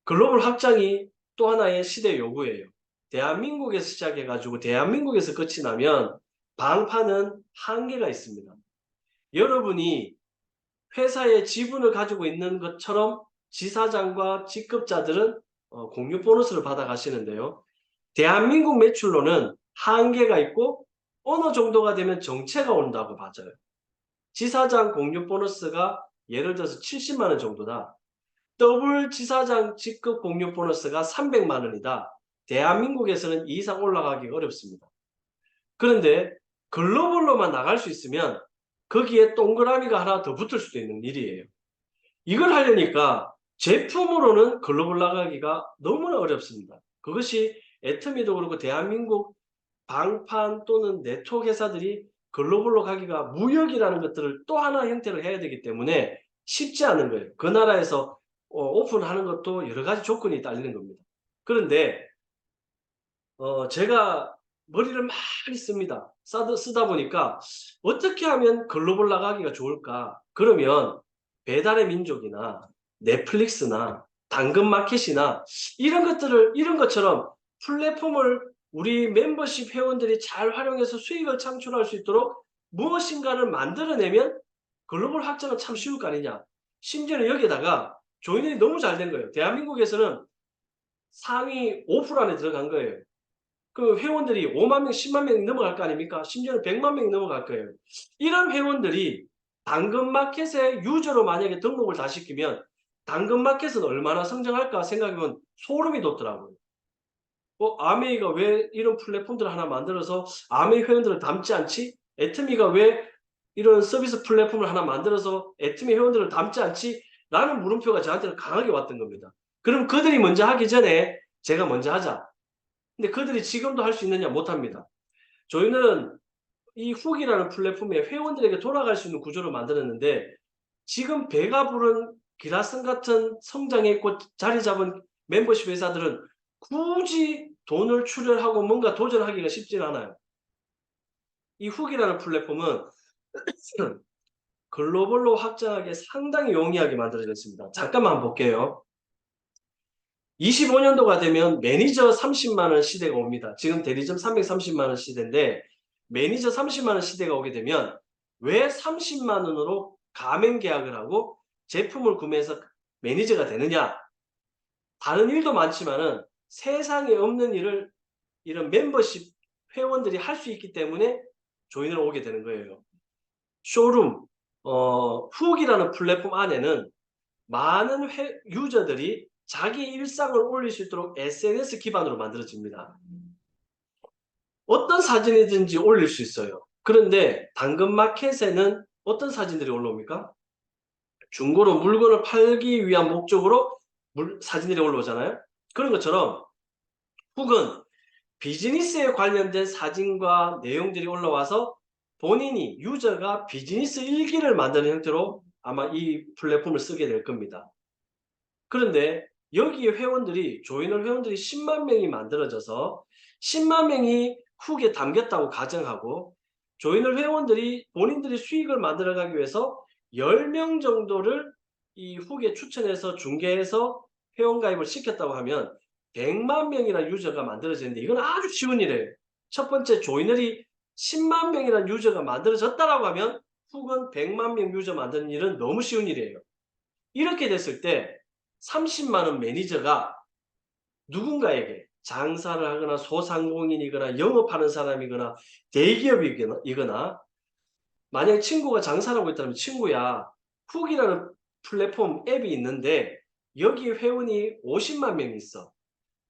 글로벌 확장이 또 하나의 시대 요구예요. 대한민국에서 시작해가지고 대한민국에서 끝이 나면 방파는 한계가 있습니다. 여러분이 회사의 지분을 가지고 있는 것처럼 지사장과 직급자들은 공유 보너스를 받아 가시는데요. 대한민국 매출로는 한계가 있고 어느 정도가 되면 정체가 온다고 봐져요. 지사장 공유 보너스가 예를 들어서 70만 원 정도다. 더블 지사장 직급 공유 보너스가 300만 원이다. 대한민국에서는 이 이상 올라가기 어렵습니다. 그런데 글로벌로만 나갈 수 있으면 거기에 동그라미가 하나 더 붙을 수도 있는 일이에요. 이걸 하려니까 제품으로는 글로벌 나가기가 너무나 어렵습니다. 그것이 애터미도 그렇고 대한민국 방판 또는 네트워크 회사들이 글로벌로 가기가 무역이라는 것들을 또 하나 형태로 해야 되기 때문에 쉽지 않은 거예요. 그 나라에서 오픈하는 것도 여러 가지 조건이 딸리는 겁니다. 그런데 제가 머리를 많이 씁니다. 쓰다 보니까 어떻게 하면 글로벌 나가기가 좋을까? 그러면 배달의 민족이나 넷플릭스나 당근마켓이나 이런 것처럼 플랫폼을 우리 멤버십 회원들이 잘 활용해서 수익을 창출할 수 있도록 무엇인가를 만들어내면 글로벌 확장은 참 쉬울 거 아니냐. 심지어는 여기에다가 조인이 너무 잘 된 거예요. 대한민국에서는 상위 5% 안에 들어간 거예요. 그 회원들이 5만 명, 10만 명이 넘어갈 거 아닙니까? 심지어는 100만 명이 넘어갈 거예요. 이런 회원들이 당근마켓의 유저로 만약에 등록을 다 시키면 당근마켓은 얼마나 성장할까 생각해보면 소름이 돋더라고요. 아메이가 왜 이런 플랫폼들을 하나 만들어서 아메이 회원들을 담지 않지? 애트미가 왜 이런 서비스 플랫폼을 하나 만들어서 애트미 회원들을 담지 않지? 라는 물음표가 저한테는 강하게 왔던 겁니다. 그럼 그들이 먼저 하기 전에 제가 먼저 하자. 근데 그들이 지금도 할 수 있느냐? 못합니다. 저희는 이 훅이라는 플랫폼에 회원들에게 돌아갈 수 있는 구조를 만들었는데 지금 배가 부른 기라슨 같은 성장했고 자리 잡은 멤버십 회사들은 굳이 돈을 출혈하고 뭔가 도전하기가 쉽진 않아요. 이 훅이라는 플랫폼은 글로벌로 확장하기 상당히 용이하게 만들어졌습니다. 잠깐만 한번 볼게요. 25년도가 되면 매니저 30만 원 시대가 옵니다. 지금 대리점 330만 원 시대인데 매니저 30만 원 시대가 오게 되면 왜 30만 원으로 가맹 계약을 하고 제품을 구매해서 매니저가 되느냐? 다른 일도 많지만은 세상에 없는 일을 이런 멤버십 회원들이 할 수 있기 때문에 조인을 오게 되는 거예요. 쇼룸, 훅이라는 플랫폼 안에는 많은 유저들이 자기 일상을 올릴 수 있도록 SNS 기반으로 만들어집니다. 어떤 사진이든지 올릴 수 있어요. 그런데 당근마켓에는 어떤 사진들이 올라옵니까? 중고로 물건을 팔기 위한 목적으로 사진들이 올라오잖아요. 그런 것처럼 훅은 비즈니스에 관련된 사진과 내용들이 올라와서 본인이 유저가 비즈니스 일기를 만드는 형태로 아마 이 플랫폼을 쓰게 될 겁니다. 그런데 여기에 조이널 회원들이 10만 명이 만들어져서 10만 명이 훅에 담겼다고 가정하고 조이널 회원들이 본인들이 수익을 만들어가기 위해서 10명 정도를 이 훅에 추천해서 중개해서 회원가입을 시켰다고 하면 100만 명이라는 유저가 만들어지는데 이건 아주 쉬운 일이에요. 첫 번째 조이널이 10만 명이라는 유저가 만들어졌다라고 하면 훅은 100만 명 유저 만드는 일은 너무 쉬운 일이에요. 이렇게 됐을 때 30만 원 매니저가 누군가에게 장사를 하거나 소상공인이거나 영업하는 사람이거나 대기업이거나 만약에 친구가 장사를 하고 있다면 친구야 훅이라는 플랫폼 앱이 있는데 여기 회원이 50만 명이 있어.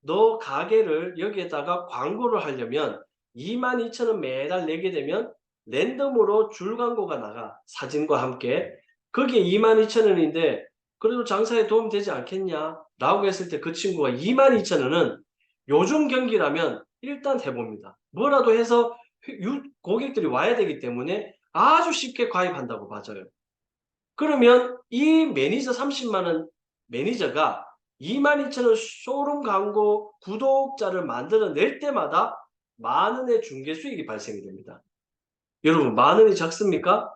너 가게를 여기에다가 광고를 하려면 22,000원 매달 내게 되면 랜덤으로 줄 광고가 나가. 사진과 함께. 그게 22,000원인데 그래도 장사에 도움 되지 않겠냐? 라고 했을 때 그 친구가 22,000원은 요즘 경기라면 일단 해봅니다. 뭐라도 해서 고객들이 와야 되기 때문에 아주 쉽게 가입한다고 봐져요. 그러면 이 매니저 30만 원 매니저가 22,000원 쇼룸 광고 구독자를 만들어낼 때마다 만 원의 중개 수익이 발생이 됩니다. 여러분 만 원이 적습니까?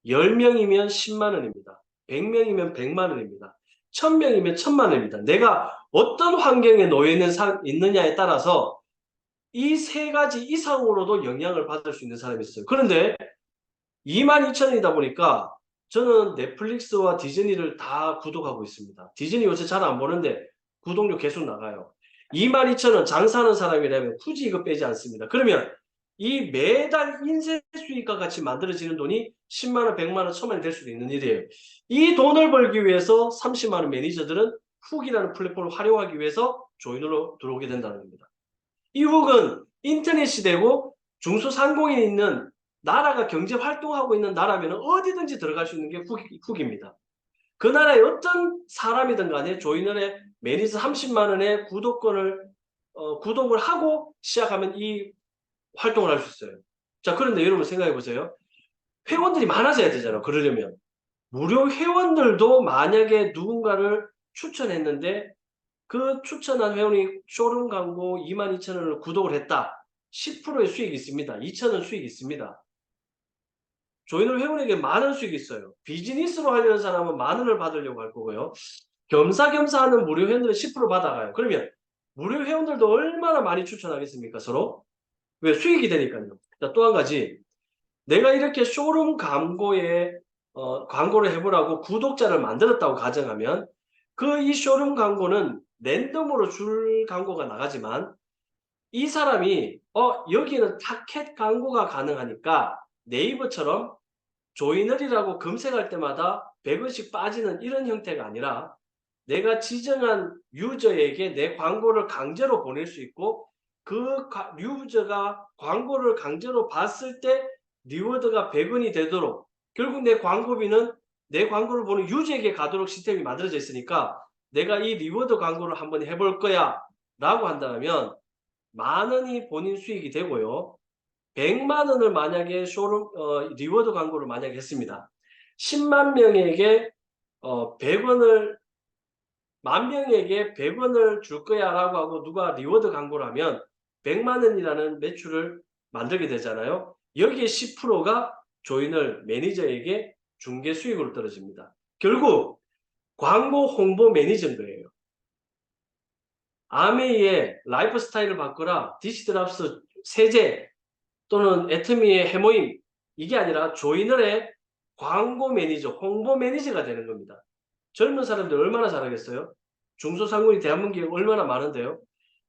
10명이면 10만 원입니다. 100명이면 100만 원입니다. 1000명이면 1000만 원입니다. 내가 어떤 환경에 놓여 있느냐에 따라서 이 세 가지 이상으로도 영향을 받을 수 있는 사람이 있어요. 그런데 22,000원이다 보니까 저는 넷플릭스와 디즈니를 다 구독하고 있습니다. 디즈니 요새 잘 안 보는데 구독료 계속 나가요. 22,000원 장사하는 사람이라면 굳이 이거 빼지 않습니다. 그러면 이 매달 인쇄 수익과 같이 만들어지는 돈이 10만 원, 100만 원, 1000만 원이 될 수도 있는 일이에요. 이 돈을 벌기 위해서 30만 원 매니저들은 훅이라는 플랫폼을 활용하기 위해서 조인으로 들어오게 된다는 겁니다. 이 훅은 인터넷 시대고 중소상공인이 있는 나라가 경제 활동하고 있는 나라면 어디든지 들어갈 수 있는 게 훅입니다. 그 나라의 어떤 사람이든 간에 조이널의 매니저 30만 원의 구독을 하고 시작하면 이 활동을 할 수 있어요. 자, 그런데 여러분 생각해 보세요. 회원들이 많아져야 되잖아요. 그러려면. 무료 회원들도 만약에 누군가를 추천했는데 그 추천한 회원이 쇼룸 광고 22,000원을 구독을 했다. 10%의 수익이 있습니다. 2,000원 수익이 있습니다. 조이널 회원에게 만 원 수익이 있어요. 비즈니스로 하려는 사람은 만 원을 받으려고 할 거고요. 겸사겸사 하는 무료 회원들은 10% 받아가요. 그러면 무료 회원들도 얼마나 많이 추천하겠습니까? 서로? 왜? 수익이 되니까요. 자, 또 한 가지. 내가 이렇게 쇼룸 광고를 해보라고 구독자를 만들었다고 가정하면 이 쇼룸 광고는 랜덤으로 줄 광고가 나가지만 이 사람이 여기는 타켓 광고가 가능하니까 네이버처럼 조이널이라고 검색할 때마다 100원씩 빠지는 이런 형태가 아니라 내가 지정한 유저에게 내 광고를 강제로 보낼 수 있고 그 유저가 광고를 강제로 봤을 때 리워드가 100원이 되도록 결국 내 광고비는 내 광고를 보는 유저에게 가도록 시스템이 만들어져 있으니까 내가 이 리워드 광고를 한번 해볼 거야 라고 한다면 만 원이 본인 수익이 되고요. 100만 원을 만약에 리워드 광고를 만약에 했습니다. 10만 명에게 100원을 만 명에게 100원을 줄 거야 라고 하고 누가 리워드 광고를 하면 100만 원이라는 매출을 만들게 되잖아요. 여기에 10%가 조이널 매니저에게 중개 수익으로 떨어집니다. 결국 광고 홍보 매니저인 거예요. 아메이의 라이프 스타일을 바꾸라, 디시드랍스 세제 또는 애터미의 해모임 이게 아니라 조이널의 광고 매니저, 홍보 매니저가 되는 겁니다. 젊은 사람들 얼마나 잘하겠어요? 중소상공인 대한민국에 얼마나 많은데요?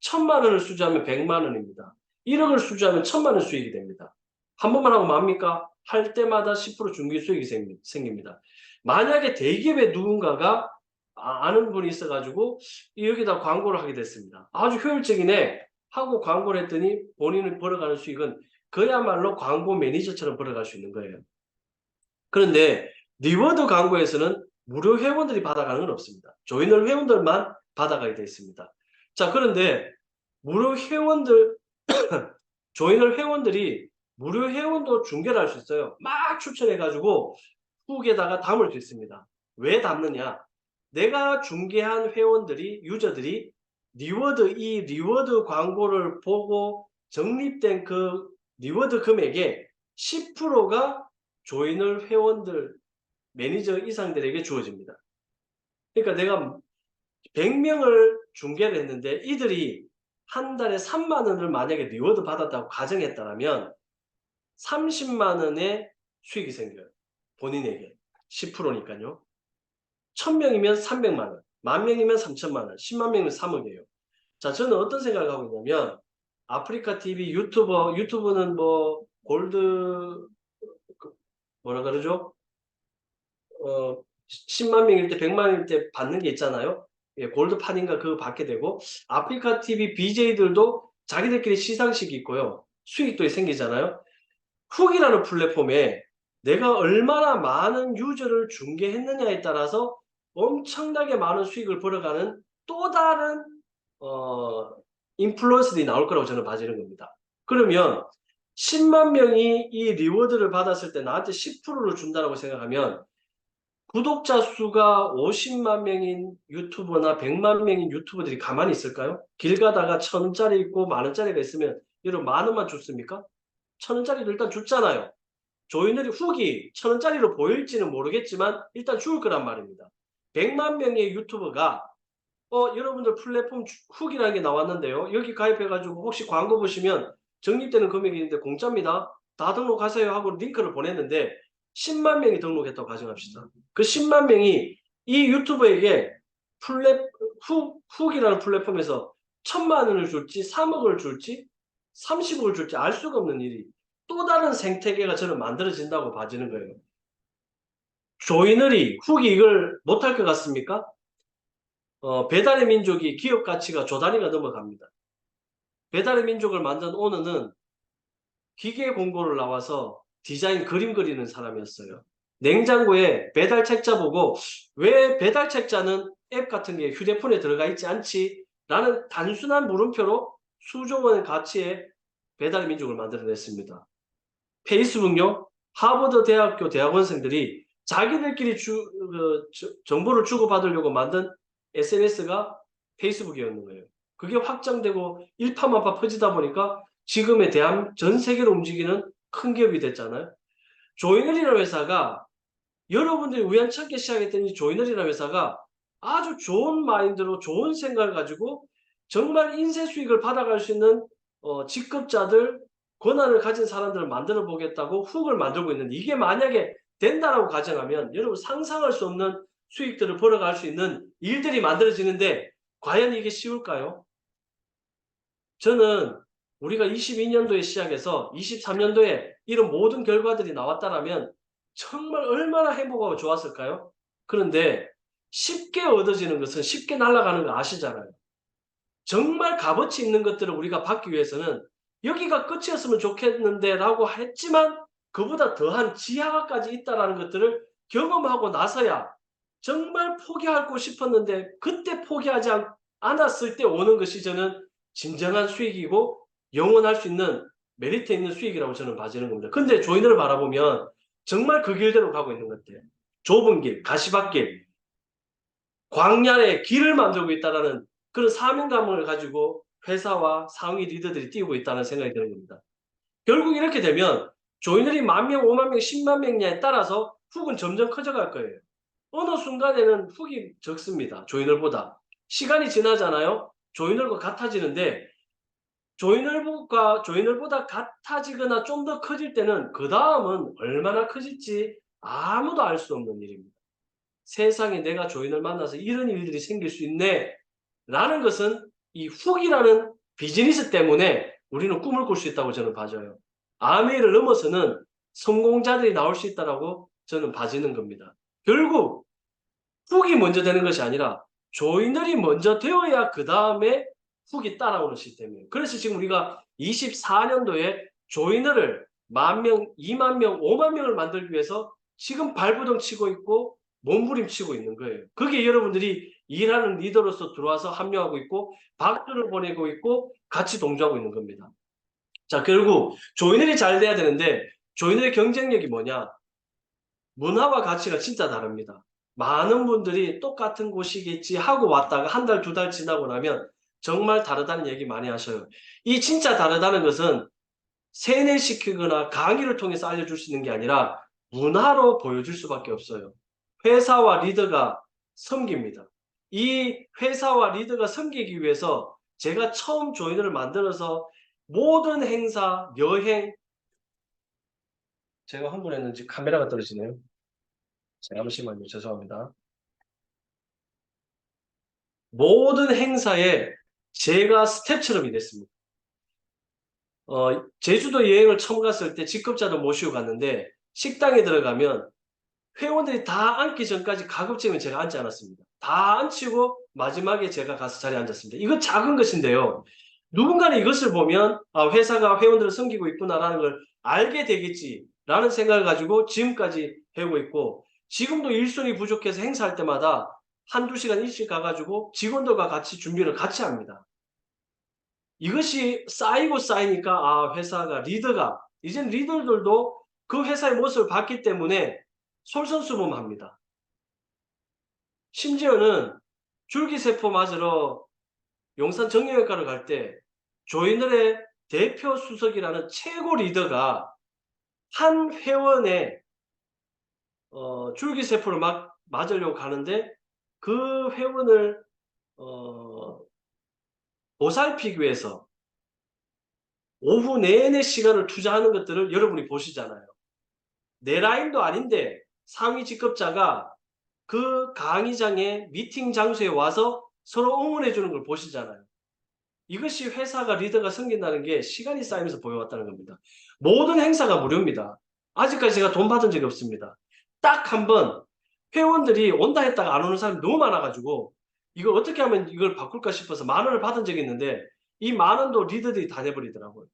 1,000만 원을 수주하면 100만 원입니다. 1억을 수주하면 1,000만 원 수익이 됩니다. 한 번만 하고 맙니까? 할 때마다 10% 중개 수익이 생깁니다. 만약에 대기업의 누군가가 아는 분이 있어가지고 여기다 광고를 하게 됐습니다. 아주 효율적이네 하고 광고를 했더니 본인이 벌어가는 수익은 그야말로 광고 매니저처럼 벌어갈 수 있는 거예요. 그런데 리워드 광고에서는 무료 회원들이 받아가는 건 없습니다. 조이널 회원들만 받아가게 되어 있습니다. 자, 그런데 무료 회원들 조이널 회원들이 무료 회원도 중계를 할 수 있어요. 막 추천해가지고 훅에다가 담을 수 있습니다. 왜 담느냐? 내가 중계한 회원들이, 유저들이 이 리워드 광고를 보고 적립된 그 리워드 금액의 10%가 조이널 회원들, 매니저 이상들에게 주어집니다. 그러니까 내가 100명을 중계를 했는데 이들이 한 달에 3만 원을 만약에 리워드 받았다고 가정했다면 30만 원의 수익이 생겨요. 본인에게. 10%니까요. 1000명이면 300만 원, 10,000명이면 3천만 원, 10만 명이면 3억이에요. 자, 저는 어떤 생각을 하고 있냐면 아프리카 TV 유튜브는 뭐 골드 뭐라 그러죠? 10만 명일 때 100만 명일 때 받는 게 있잖아요. 예, 골드판인가 그거 받게 되고 아프리카 TV BJ들도 자기들끼리 시상식이 있고요. 수익도 생기잖아요. 훅이라는 플랫폼에 내가 얼마나 많은 유저를 중계했느냐에 따라서 엄청나게 많은 수익을 벌어가는 또 다른 인플루언서들이 나올 거라고 저는 봐지는 겁니다. 그러면 10만 명이 이 리워드를 받았을 때 나한테 10%를 준다고 생각하면 구독자 수가 50만 명인 유튜버나 100만 명인 유튜버들이 가만히 있을까요? 길 가다가 1,000원짜리 있고 만원짜리가 있으면 여러분 만원만 줬습니까? 1,000원짜리도 일단 줬잖아요. 조이널이 훅이 1,000원짜리로 보일지는 모르겠지만 일단 줄 거란 말입니다. 100만 명의 유튜버가 여러분들 플랫폼 훅이라는 게 나왔는데요. 여기 가입해가지고 혹시 광고 보시면 적립되는 금액이 있는데 공짜입니다. 다 등록하세요 하고 링크를 보냈는데 10만 명이 등록했다고 가정합시다. 그 10만 명이 이 유튜버에게 훅이라는 플랫폼에서 1,000만 원을 줄지 3억을 줄지 30억을 줄지 알 수가 없는 일이 또 다른 생태계가 저는 만들어진다고 봐지는 거예요. 조이널이 훅이 이걸 못할 것 같습니까? 배달의 민족이 기업 가치가 조 단위가 넘어갑니다. 배달의 민족을 만든 오너는 기계 공고를 나와서 디자인 그림 그리는 사람이었어요. 냉장고에 배달 책자 보고 왜 배달 책자는 앱 같은 게 휴대폰에 들어가 있지 않지? 라는 단순한 물음표로 수조 원의 가치의 배달의 민족을 만들어냈습니다. 페이스북요. 하버드 대학교 대학원생들이 자기들끼리 정보를 주고받으려고 만든 SNS가 페이스북이었는 거예요. 그게 확장되고 일파만파 퍼지다 보니까 지금의 전 세계로 움직이는 큰 기업이 됐잖아요. 조이널이라는 회사가 여러분들이 우연찮게 시작했던 이 조이널이라는 회사가 아주 좋은 마인드로 좋은 생각을 가지고 정말 인쇄 수익을 받아갈 수 있는 직급자들, 권한을 가진 사람들을 만들어 보겠다고 훅을 만들고 있는데 이게 만약에 된다라고 가정하면 여러분 상상할 수 없는 수익들을 벌어갈 수 있는 일들이 만들어지는데 과연 이게 쉬울까요? 저는 우리가 22년도에 시작해서 23년도에 이런 모든 결과들이 나왔다면 정말 얼마나 행복하고 좋았을까요? 그런데 쉽게 얻어지는 것은 쉽게 날아가는 거 아시잖아요. 정말 값어치 있는 것들을 우리가 받기 위해서는 여기가 끝이었으면 좋겠는데 라고 했지만 그보다 더한 지하가까지 있다는 것들을 경험하고 나서야 정말 포기하고 싶었는데 그때 포기하지 않았을 때 오는 것이 저는 진정한 수익이고 영원할 수 있는 메리트 있는 수익이라고 저는 봐지는 겁니다. 근데 조이널을 바라보면 정말 그 길대로 가고 있는 것 같아요. 좁은 길, 가시밭길, 광야의 길을 만들고 있다는 그런 사명감을 가지고 회사와 상위 리더들이 뛰고 있다는 생각이 드는 겁니다. 결국 이렇게 되면 조이널이 10,000명, 50,000명, 10만 명냐에 따라서 훅은 점점 커져갈 거예요. 어느 순간에는 훅이 적습니다. 조이널보다. 시간이 지나잖아요. 조이널과 같아지는데 조이널보다 같아지거나 좀 더 커질 때는 그 다음은 얼마나 커질지 아무도 알 수 없는 일입니다. 세상에 내가 조인을 만나서 이런 일들이 생길 수 있네 라는 것은 이 훅이라는 비즈니스 때문에 우리는 꿈을 꿀 수 있다고 저는 봐져요. 아메이를 넘어서는 성공자들이 나올 수 있다고 저는 봐지는 겁니다. 결국 훅이 먼저 되는 것이 아니라 조이널이 먼저 되어야 그 다음에 훅이 따라오는 시스템이에요. 그래서 지금 우리가 24년도에 조이널을 10,000명, 20,000명, 50,000명을 만들기 위해서 지금 발버둥 치고 있고 몸부림치고 있는 거예요. 그게 여러분들이 일하는 리더로서 들어와서 합류하고 있고 박수를 보내고 있고 같이 동조하고 있는 겁니다. 자, 결국 조이널이 잘 돼야 되는데 조이널의 경쟁력이 뭐냐? 문화와 가치가 진짜 다릅니다. 많은 분들이 똑같은 곳이겠지 하고 왔다가 한 달, 두 달 지나고 나면 정말 다르다는 얘기 많이 하셔요. 이 진짜 다르다는 것은 세뇌시키거나 강의를 통해서 알려줄 수 있는 게 아니라 문화로 보여줄 수밖에 없어요. 회사와 리더가 섬깁니다. 이 회사와 리더가 섬기기 위해서 제가 처음 조인을 만들어서 모든 행사, 여행, 제가 흥분했는지 카메라가 떨어지네요. 잠시만요. 죄송합니다. 모든 행사에 제가 스텝처럼이 됐습니다. 제주도 여행을 처음 갔을 때 직급자도 모시고 갔는데 식당에 들어가면 회원들이 다 앉기 전까지 가급적이면 제가 앉지 않았습니다. 다 앉히고 마지막에 제가 가서 자리에 앉았습니다. 이건 작은 것인데요. 누군가는 이것을 보면 아, 회사가 회원들을 섬기고 있구나라는 걸 알게 되겠지라는 생각을 가지고 지금까지 해오고 있고 지금도 일손이 부족해서 행사할 때마다 한두 시간 일찍 가가지고 직원들과 같이 준비를 같이 합니다. 이것이 쌓이고 쌓이니까 아, 회사가 리더가 이젠 리더들도 그 회사의 모습을 봤기 때문에 솔선수범합니다. 심지어는 줄기세포 맞으러 용산 정형외과를 갈 때 조이널의 대표 수석이라는 최고 리더가 한 회원의 줄기세포를 막 맞으려고 가는데 그 회원을 보살피기 위해서 오후 내내 시간을 투자하는 것들을 여러분이 보시잖아요. 내 라인도 아닌데 상위 직급자가 그 강의장의 미팅 장소에 와서 서로 응원해 주는 걸 보시잖아요. 이것이 회사가 리더가 생긴다는 게 시간이 쌓이면서 보여왔다는 겁니다. 모든 행사가 무료입니다. 아직까지 제가 돈 받은 적이 없습니다. 딱 한 번 회원들이 온다 했다가 안 오는 사람이 너무 많아가지고 이걸 어떻게 하면 이걸 바꿀까 싶어서 10,000원을 받은 적이 있는데 이 10,000원도 리더들이 다 내버리더라고요.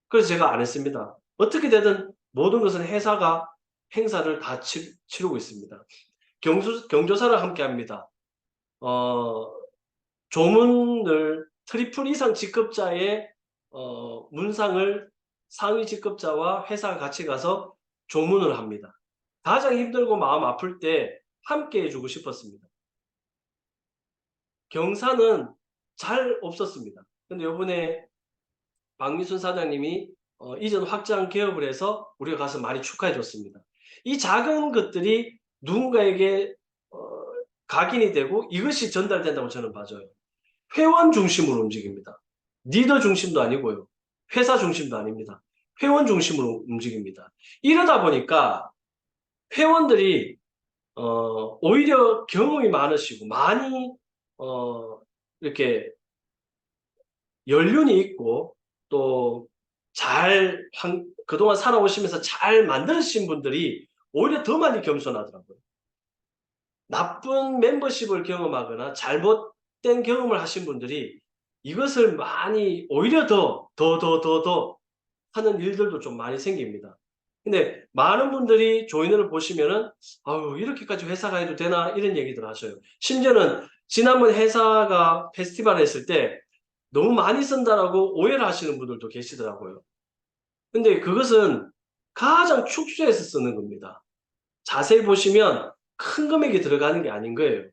그래서 제가 안 했습니다. 어떻게 되든 모든 것은 회사가 행사를 다 치르고 있습니다. 경조사를 함께 합니다. 조문을 트리플 이상 직급자의 문상을 상위 직급자와 회사가 같이 가서 조문을 합니다. 가장 힘들고 마음 아플 때 함께 해주고 싶었습니다. 경사는 잘 없었습니다. 근데 이번에 박미순 사장님이 이전 확장 개업을 해서 우리가 가서 많이 축하해 줬습니다. 이 작은 것들이 누군가에게 각인이 되고 이것이 전달된다고 저는 봐줘요. 회원 중심으로 움직입니다. 리더 중심도 아니고요. 회사 중심도 아닙니다. 회원 중심으로 움직입니다. 이러다 보니까 회원들이 오히려 경험이 많으시고 많이 이렇게 연륜이 있고 또 그동안 살아오시면서 잘 만드신 분들이 오히려 더 많이 겸손하더라고요. 나쁜 멤버십을 경험하거나 잘못된 경험을 하신 분들이 이것을 많이 오히려 더 하는 일들도 좀 많이 생깁니다. 근데 많은 분들이 조인을 보시면은 아유 이렇게까지 회사가 해도 되나 이런 얘기들 하셔요. 심지어는 지난번 회사가 페스티벌 했을 때 너무 많이 쓴다라고 오해를 하시는 분들도 계시더라고요. 근데 그것은 가장 축소해서 쓰는 겁니다. 자세히 보시면 큰 금액이 들어가는 게 아닌 거예요.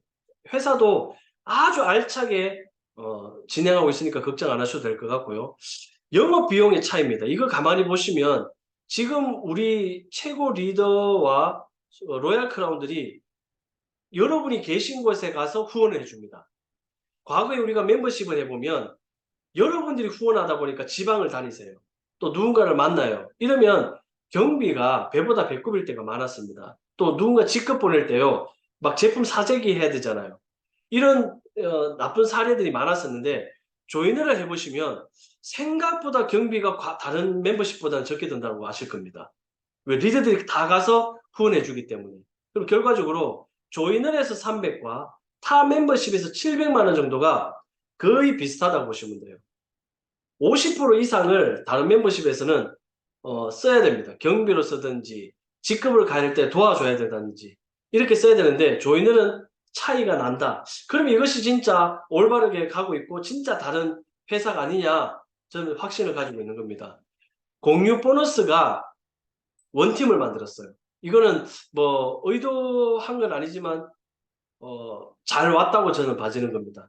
회사도 아주 알차게 진행하고 있으니까 걱정 안 하셔도 될 것 같고요. 영업 비용의 차이입니다. 이거 가만히 보시면 지금 우리 최고 리더와 로얄 크라운들이 여러분이 계신 곳에 가서 후원을 해줍니다. 과거에 우리가 멤버십을 해보면 여러분들이 후원하다 보니까 지방을 다니세요. 또 누군가를 만나요. 이러면 경비가 배보다 배꼽일 때가 많았습니다. 또 누군가 직급 보낼 때요. 막 제품 사재기 해야 되잖아요. 이런 나쁜 사례들이 많았었는데 조인을 해보시면 생각보다 경비가 다른 멤버십보다는 적게 든다고 아실 겁니다. 왜 리더들이 다 가서 후원해 주기 때문에. 그럼 결과적으로 조인을해서 300과 타 멤버십에서 700만 원 정도가 거의 비슷하다고 보시면 돼요. 50% 이상을 다른 멤버십에서는 써야 됩니다. 경비로 쓰든지 직급을 가릴 때 도와줘야 되든지 이렇게 써야 되는데 조이널은 차이가 난다. 그럼 이것이 진짜 올바르게 가고 있고 진짜 다른 회사가 아니냐 저는 확신을 가지고 있는 겁니다. 공유 보너스가 원팀을 만들었어요. 이거는 뭐 의도한 건 아니지만 잘 왔다고 저는 봐지는 겁니다.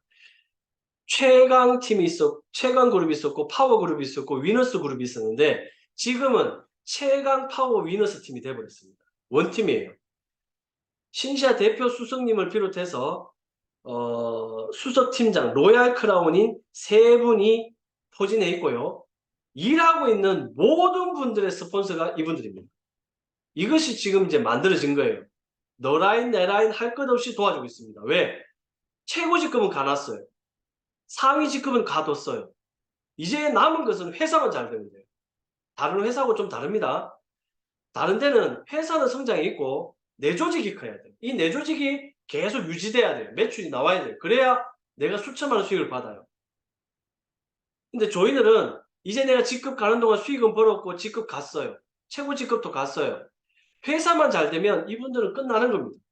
최강 팀이 최강 그룹이 있었고 파워 그룹이 있었고 위너스 그룹이 있었는데 지금은 최강 파워 위너스 팀이 돼버렸습니다. 원팀이에요. 신시아 대표 수석님을 비롯해서 수석팀장 로얄 크라운인 세 분이 포진해 있고요. 일하고 있는 모든 분들의 스폰서가 이분들입니다. 이것이 지금 이제 만들어진 거예요. 너 라인 내 라인 할 것 없이 도와주고 있습니다. 왜? 최고 직급은 가놨어요. 상위 직급은 가뒀어요. 이제 남은 것은 회사만 잘 되면 돼요. 다른 회사하고 좀 다릅니다. 다른 데는 회사는 성장이 있고 내 조직이 커야 돼요. 이 내 조직이 계속 유지돼야 돼요. 매출이 나와야 돼요. 그래야 내가 수천만 원 수익을 받아요. 근데 저희들은 이제 내가 직급 가는 동안 수익은 벌었고 직급 갔어요. 최고 직급도 갔어요. 회사만 잘 되면 이분들은 끝나는 겁니다.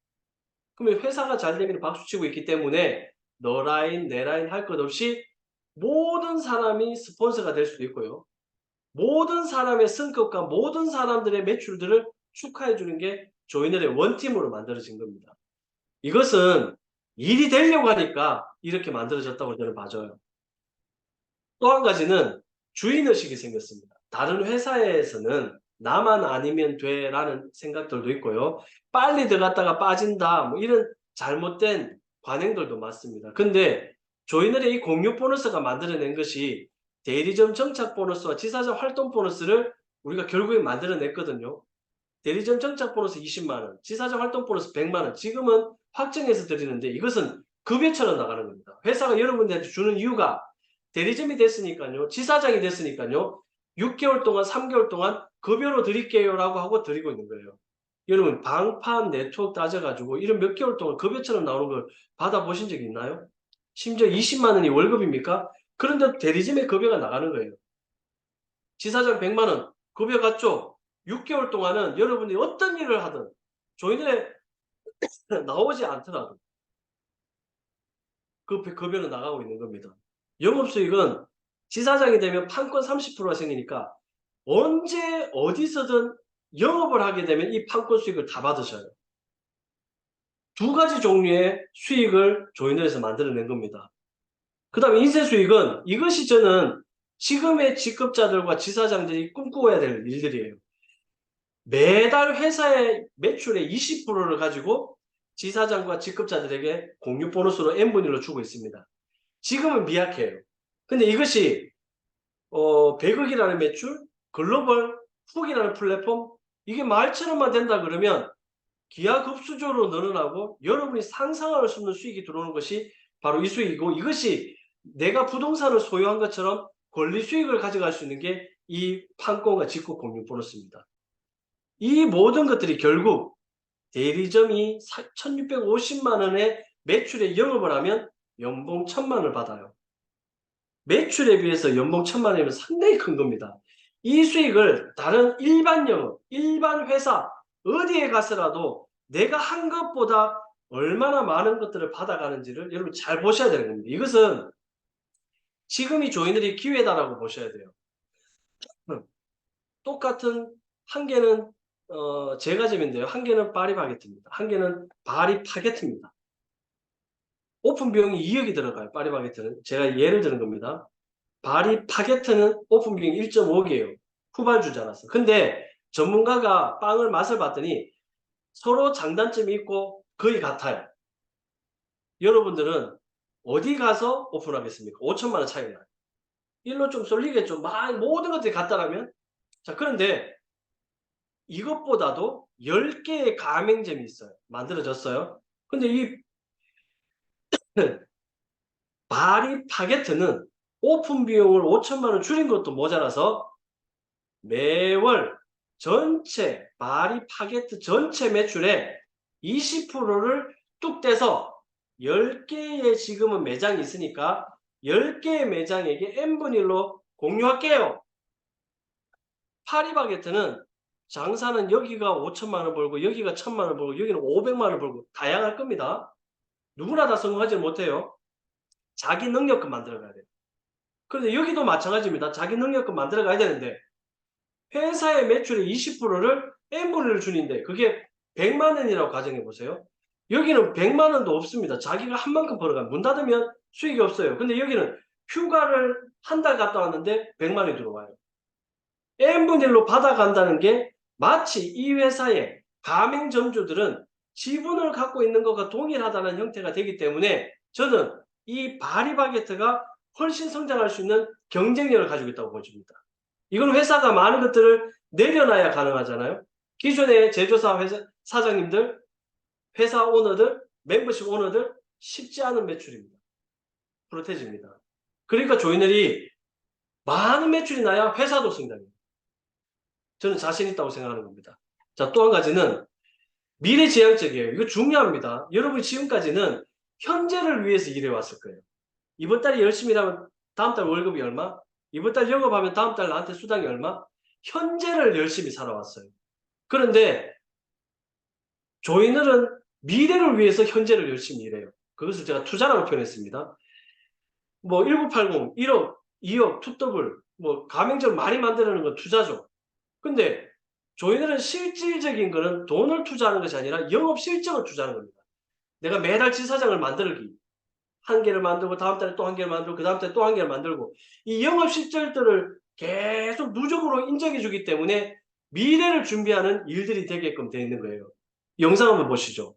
그러면 회사가 잘 되면 박수치고 있기 때문에 너 라인 내 라인 할 것 없이 모든 사람이 스폰서가 될 수도 있고요. 모든 사람의 성격과 모든 사람들의 매출들을 축하해 주는 게 조이널의 원팀으로 만들어진 겁니다. 이것은 일이 되려고 하니까 이렇게 만들어졌다고 저는 봐줘요. 또 한 가지는 주인의식이 생겼습니다. 다른 회사에서는 나만 아니면 돼라는 생각들도 있고요. 빨리 들어갔다가 빠진다 뭐 이런 잘못된 관행들도 많습니다. 근데 조이널의 이 공유 보너스가 만들어낸 것이 대리점 정착 보너스와 지사장 활동 보너스를 우리가 결국에 만들어냈거든요. 대리점 정착 보너스 20만 원, 지사장 활동 보너스 100만 원. 지금은 확정해서 드리는데 이것은 급여처럼 나가는 겁니다. 회사가 여러분들한테 주는 이유가 대리점이 됐으니까요. 지사장이 됐으니까요. 6개월 동안 3개월 동안 급여로 드릴게요라고 하고 드리고 있는 거예요. 여러분 방판 네트워크 따져가지고 이런 몇 개월 동안 급여처럼 나오는 걸 받아보신 적이 있나요? 심지어 20만 원이 월급입니까? 그런데 대리점에 급여가 나가는 거예요. 지사장 100만 원 급여 갔죠? 6개월 동안은 여러분이 어떤 일을 하든 조인에 나오지 않더라도 그 급여는 나가고 있는 겁니다. 영업수익은 지사장이 되면 판권 30%가 생기니까 언제 어디서든 영업을 하게 되면 이 판권 수익을 다 받으셔요. 두 가지 종류의 수익을 조인에서 만들어낸 겁니다. 그 다음에 인쇄 수익은 이것이 저는 지금의 직급자들과 지사장들이 꿈꾸어야 될 일들이에요. 매달 회사의 매출의 20%를 가지고 지사장과 직급자들에게 공유 보너스로 n분의 1로 주고 있습니다. 지금은 미약해요. 근데 이것이 100억이라는 매출, 글로벌 훅이라는 플랫폼 이게 말처럼만 된다 그러면 기하급수적으로 늘어나고 여러분이 상상할 수 없는 수익이 들어오는 것이 바로 이 수익이고 이것이 내가 부동산을 소유한 것처럼 권리 수익을 가져갈 수 있는 게 이 판권과 직급 공유 보너스입니다. 이 모든 것들이 결국 대리점이 1650만 원의 매출에 영업을 하면 연봉 1000만 원을 받아요. 매출에 비해서 연봉 1000만 원이면 상당히 큰 겁니다. 이 수익을 다른 일반 영업, 일반 회사 어디에 가서라도 내가 한 것보다 얼마나 많은 것들을 받아가는지를 여러분 잘 보셔야 되는 겁니다. 이것은 지금이 조이널이 기회다라고 보셔야 돼요. 똑같은 한 개는 제과점인데요. 한 개는 파리바게트입니다. 한 개는 파리파게트입니다. 오픈 비용이 2억이 들어가요. 파리바게트는. 제가 예를 드는 겁니다. 파리파게트는 오픈 비용이 1.5억이에요. 후발주자라서. 근데 전문가가 빵을 맛을 봤더니 서로 장단점이 있고 거의 같아요. 여러분들은 어디 가서 오픈하겠습니까? 5천만 원 차이가 나요. 일로 좀 쏠리겠죠. 모든 것들이 같다라면. 자, 그런데 이것보다도 10개의 가맹점이 있어요. 만들어졌어요. 근데 이 파리파게트는 오픈 비용을 5천만 원 줄인 것도 모자라서 매월 전체 파리파게트 전체 매출의 20%를 뚝 떼서 10개의 지금은 매장이 있으니까 10개의 매장에게 n분의 1로 공유할게요. 파리바게트는 장사는 여기가 5천만 원 벌고 여기가 1000만 원 벌고 여기는 500만 원 벌고 다양할 겁니다. 누구나 다 성공하지 못해요. 자기 능력껏 만들어 가야 돼요. 그런데 여기도 마찬가지입니다. 자기 능력껏 만들어 가야 되는데 회사의 매출의 20%를 n분의 1을 주는데 그게 100만 원이라고 가정해 보세요. 여기는 100만 원도 없습니다. 자기가 한 만큼 벌어가면 문 닫으면 수익이 없어요. 근데 여기는 휴가를 한 달 갔다 왔는데 100만 원이 들어와요. n분의 1로 받아간다는 게 마치 이 회사의 가맹점주들은 지분을 갖고 있는 것과 동일하다는 형태가 되기 때문에 저는 이 바리바게트가 훨씬 성장할 수 있는 경쟁력을 가지고 있다고 보여집니다. 이건 회사가 많은 것들을 내려놔야 가능하잖아요. 기존의 제조사 회사 사장님들, 회사 오너들, 멤버십 오너들 쉽지 않은 매출입니다. 프로테지입니다. 그러니까 조이널이 많은 매출이 나야 회사도 성장해요. 저는 자신 있다고 생각하는 겁니다. 자, 또 한 가지는 미래지향적이에요. 이거 중요합니다. 여러분이 지금까지는 현재를 위해서 일해왔을 거예요. 이번 달에 열심히 일하면 다음 달 월급이 얼마? 이번 달 영업하면 다음 달 나한테 수당이 얼마? 현재를 열심히 살아왔어요. 그런데 조이널은 미래를 위해서 현재를 열심히 일해요. 그것을 제가 투자라고 표현했습니다. 뭐 1980, 1억, 2억, 투더블, 뭐 가맹점 많이 만드는 건 투자죠. 근데 조이널은 실질적인 거는 돈을 투자하는 것이 아니라 영업 실적을 투자하는 겁니다. 내가 매달 지사장을 만들기. 한 개를 만들고 다음 달에 또 한 개를 만들고 그 다음 달에 또 한 개를 만들고 이 영업 실적들을 계속 누적으로 인정해 주기 때문에 미래를 준비하는 일들이 되게끔 되어 있는 거예요. 영상 한번 보시죠.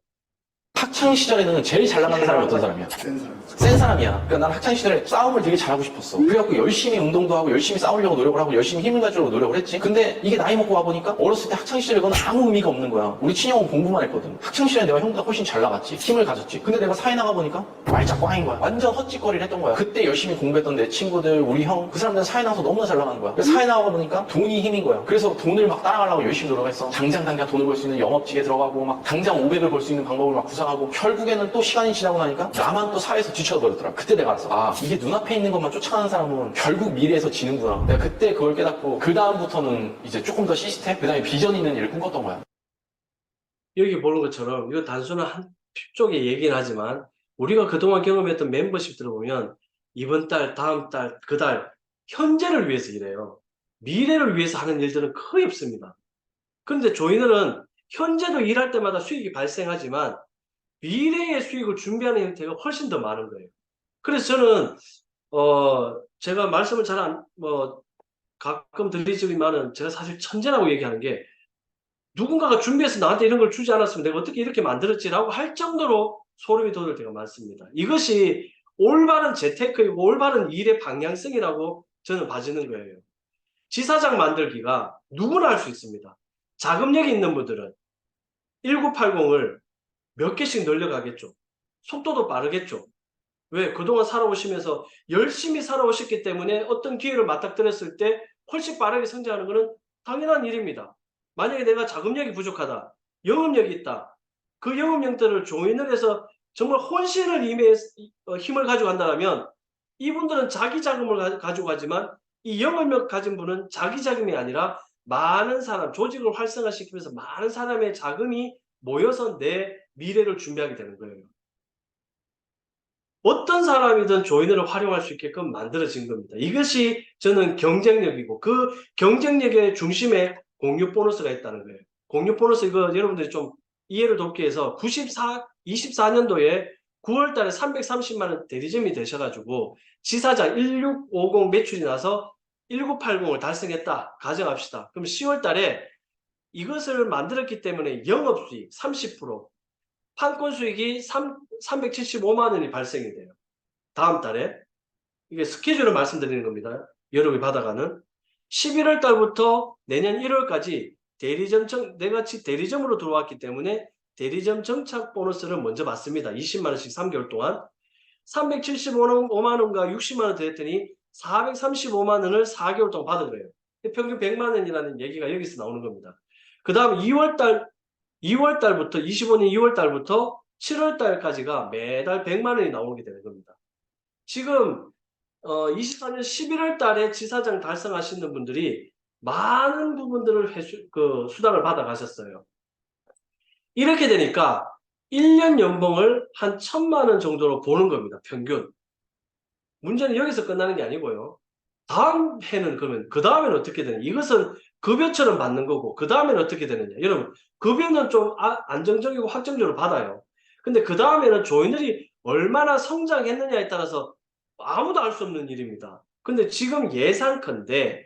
학창 시절에는 제일 잘 나가는 사람이 어떤 사람이야? 센 사람이야. 그러니까 난 학창 시절에 싸움을 되게 잘하고 싶었어. 그래갖고 열심히 운동도 하고 열심히 싸우려고 노력을 하고 열심히 힘을 가지려고 노력을 했지. 근데 이게 나이 먹고 와보니까 어렸을 때 학창 시절에 그건 아무 의미가 없는 거야. 우리 친형은 공부만 했거든. 학창 시절에 내가 형보다 훨씬 잘 나갔지. 힘을 가졌지. 근데 내가 사회 나가보니까 말자 꽝인 거야. 완전 헛짓거리를 했던 거야. 그때 열심히 공부했던 내 친구들, 우리 형, 그 사람들은 사회 나가서 너무나 잘 나가는 거야. 그래서 사회 나가보니까 돈이 힘인 거야. 그래서 돈을 막 따라가려고 열심히 노력했어. 당장 돈을 벌 수 있는 영업직에 들어가고 막 당장 500을 벌 수 있는 방법을 막 구상하고 결국에는 또 시간이 지나고 나니까 나만 또 사회에서 뒤쳐버렸더라. 그때 내가 알았어. 아, 이게 눈앞에 있는 것만 쫓아가는 사람은 결국 미래에서 지는구나. 내가 그때 그걸 깨닫고 그 다음부터는 이제 조금 더 시스템, 그 다음에 비전 있는 일을 꿈꿨던 거야. 여기 보는 것처럼 이거 단순한 한 쪽의 얘기는 하지만 우리가 그동안 경험했던 멤버십들을 보면 이번 달, 다음 달, 그 달 현재를 위해서 일해요. 미래를 위해서 하는 일들은 거의 없습니다. 그런데 조이널은 현재도 일할 때마다 수익이 발생하지만 미래의 수익을 준비하는 형태가 훨씬 더 많은 거예요. 그래서 저는 제가 말씀을 가끔 드리지만은 제가 사실 천재라고 얘기하는 게 누군가가 준비해서 나한테 이런 걸 주지 않았으면 내가 어떻게 이렇게 만들었지라고 할 정도로 소름이 돋을 때가 많습니다. 이것이 올바른 재테크이고 올바른 일의 방향성이라고 저는 봐지는 거예요. 지사장 만들기가 누구나 할 수 있습니다. 자금력이 있는 분들은 1980을 몇 개씩 늘려가겠죠. 속도도 빠르겠죠. 왜? 그동안 살아오시면서 열심히 살아오셨기 때문에 어떤 기회를 맞닥뜨렸을 때 훨씬 빠르게 성장하는 것은 당연한 일입니다. 만약에 내가 자금력이 부족하다, 영업력이 있다. 그 영업력들을 조인을 해서 정말 혼신을 임해서 힘을 가지고 간다면 이분들은 자기 자금을 가지고 가지만 이 영업력 가진 분은 자기 자금이 아니라 많은 사람, 조직을 활성화시키면서 많은 사람의 자금이 모여서 내 미래를 준비하게 되는 거예요. 어떤 사람이든 조이널을 활용할 수 있게끔 만들어진 겁니다. 이것이 저는 경쟁력이고 그 경쟁력의 중심에 공유 보너스가 있다는 거예요. 공유 보너스 이거 여러분들이 좀 이해를 돕기 위해서 24년도에 9월 달에 330만 원 대리점이 되셔가지고 지사장 1650 매출이 나서 1980을 달성했다. 가정합시다. 그럼 10월 달에 이것을 만들었기 때문에 영업수익 30%, 판권 수익이 375만 원이 발생이 돼요. 다음 달에. 이게 스케줄을 말씀드리는 겁니다. 여러분이 받아가는. 11월 달부터 내년 1월까지 내같이 대리점으로 들어왔기 때문에 대리점 정착 보너스를 먼저 받습니다. 20만 원씩 3개월 동안. 375만 원과 60만 원 더했더니 435만 원을 4개월 동안 받은 거예요. 평균 100만 원이라는 얘기가 여기서 나오는 겁니다. 그 다음 2월 달부터 25년 2월 달부터 7월 달까지가 매달 100만 원이 나오게 되는 겁니다. 지금 24년 11월 달에 지사장 달성하시는 분들이 많은 부분들을 수당을 받아 가셨어요. 이렇게 되니까 1년 연봉을 한 1,000만 원 정도로 보는 겁니다. 평균. 문제는 여기서 끝나는 게 아니고요. 다음 해는 그러면 그 다음에는 어떻게 되냐. 이것은 급여처럼 받는 거고 그 다음에는 어떻게 되느냐. 여러분 급여는 좀 안정적이고 확정적으로 받아요. 근데 그 다음에는 조이널이 얼마나 성장했느냐에 따라서 아무도 알 수 없는 일입니다. 근데 지금 예상컨대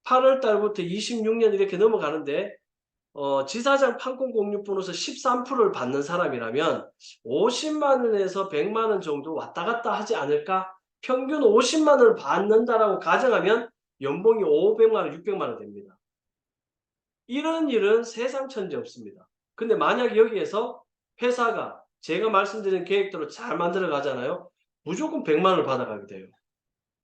8월 달부터 26년 이렇게 넘어가는데 지사장 판권 공유 보너스 13%를 받는 사람이라면 50만 원에서 100만 원 정도 왔다 갔다 하지 않을까? 평균 50만 원을 받는다라고 가정하면 연봉이 500만 원, 600만 원 됩니다. 이런 일은 세상 천지 없습니다. 근데 만약 여기에서 회사가 제가 말씀드린 계획대로 잘 만들어 가잖아요. 무조건 100만 원을 받아가게 돼요.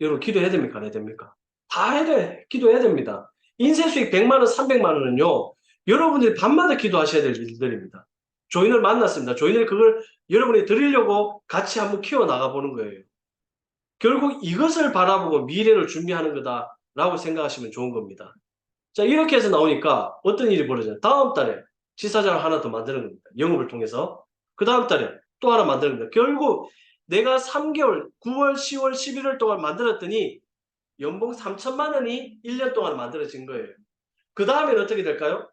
여러분 기도해야 됩니까? 안 해야 됩니까? 다 해야 돼. 기도해야 됩니다. 인쇄수익 100만 원, 300만 원은요. 여러분들이 밤마다 기도하셔야 될 일들입니다. 조인을 만났습니다. 조인을 그걸 여러분이 드리려고 같이 한번 키워나가 보는 거예요. 결국 이것을 바라보고 미래를 준비하는 거다라고 생각하시면 좋은 겁니다. 자, 이렇게 해서 나오니까 어떤 일이 벌어져요? 다음 달에 지사장을 하나 더 만드는 겁니다. 영업을 통해서. 그 다음 달에 또 하나 만드는 겁니다. 결국 내가 3개월, 9월, 10월, 11월 동안 만들었더니 연봉 3천만 원이 1년 동안 만들어진 거예요. 그 다음에는 어떻게 될까요?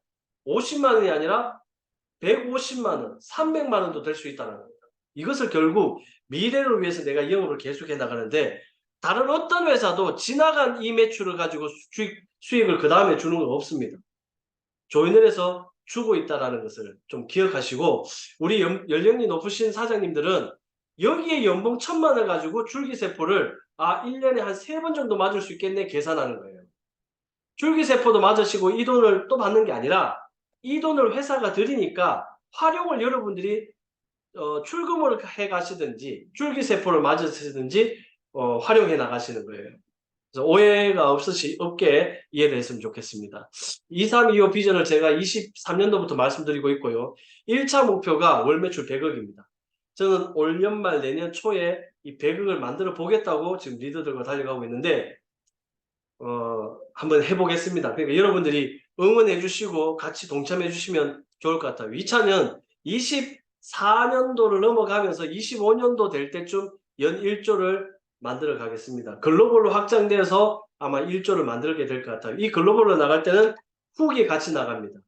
50만 원이 아니라 150만 원, 300만 원도 될 수 있다는 겁니다. 이것을 결국 미래를 위해서 내가 영업을 계속해 나가는데 다른 어떤 회사도 지나간 이 매출을 가지고 수익을 그 다음에 주는 건 없습니다. 조이널에서 주고 있다는 것을 좀 기억하시고 우리 연령이 높으신 사장님들은 여기에 연봉 1,000만 원 가지고 줄기세포를 1년에 한 3번 정도 맞을 수 있겠네 계산하는 거예요. 줄기세포도 맞으시고 이 돈을 또 받는 게 아니라 이 돈을 회사가 드리니까 활용을 여러분들이 출금을 해 가시든지 줄기세포를 맞으시든지 활용해 나가시는 거예요. 그래서 오해가 없게 이해를 했으면 좋겠습니다. 2325 비전을 제가 23년도부터 말씀드리고 있고요. 1차 목표가 월 매출 100억입니다. 저는 올 연말 내년 초에 이 100억을 만들어 보겠다고 지금 리더들과 달려가고 있는데 한번 해보겠습니다. 그러니까 여러분들이 응원해 주시고 같이 동참해 주시면 좋을 것 같아요. 2차는 24년도를 넘어가면서 25년도 될 때쯤 연 1조를 만들어 가겠습니다. 글로벌로 확장돼서 아마 1조를 만들게 될 것 같아요. 이 글로벌로 나갈 때는 후기 같이 나갑니다.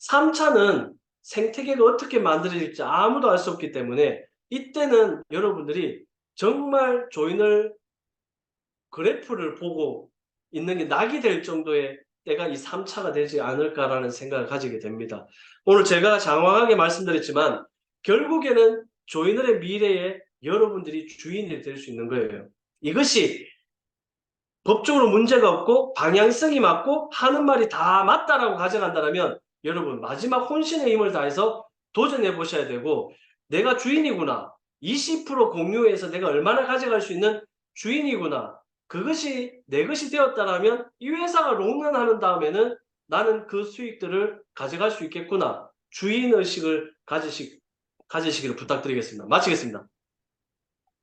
3차는 생태계가 어떻게 만들어질지 아무도 알 수 없기 때문에 이때는 여러분들이 정말 조인을 그래프를 보고 있는 게 낙이 될 정도의 때가 이 3차가 되지 않을까라는 생각을 가지게 됩니다. 오늘 제가 장황하게 말씀드렸지만 결국에는 조이널의 미래에 여러분들이 주인이 될 수 있는 거예요. 이것이 법적으로 문제가 없고 방향성이 맞고 하는 말이 다 맞다라고 가정한다면 여러분 마지막 혼신의 힘을 다해서 도전해 보셔야 되고 내가 주인이구나. 20% 공유해서 내가 얼마나 가져갈 수 있는 주인이구나. 그것이 내 것이 되었다라면 이 회사가 롱런하는 다음에는 나는 그 수익들을 가져갈 수 있겠구나. 주인의식을 가지시기를 부탁드리겠습니다. 마치겠습니다.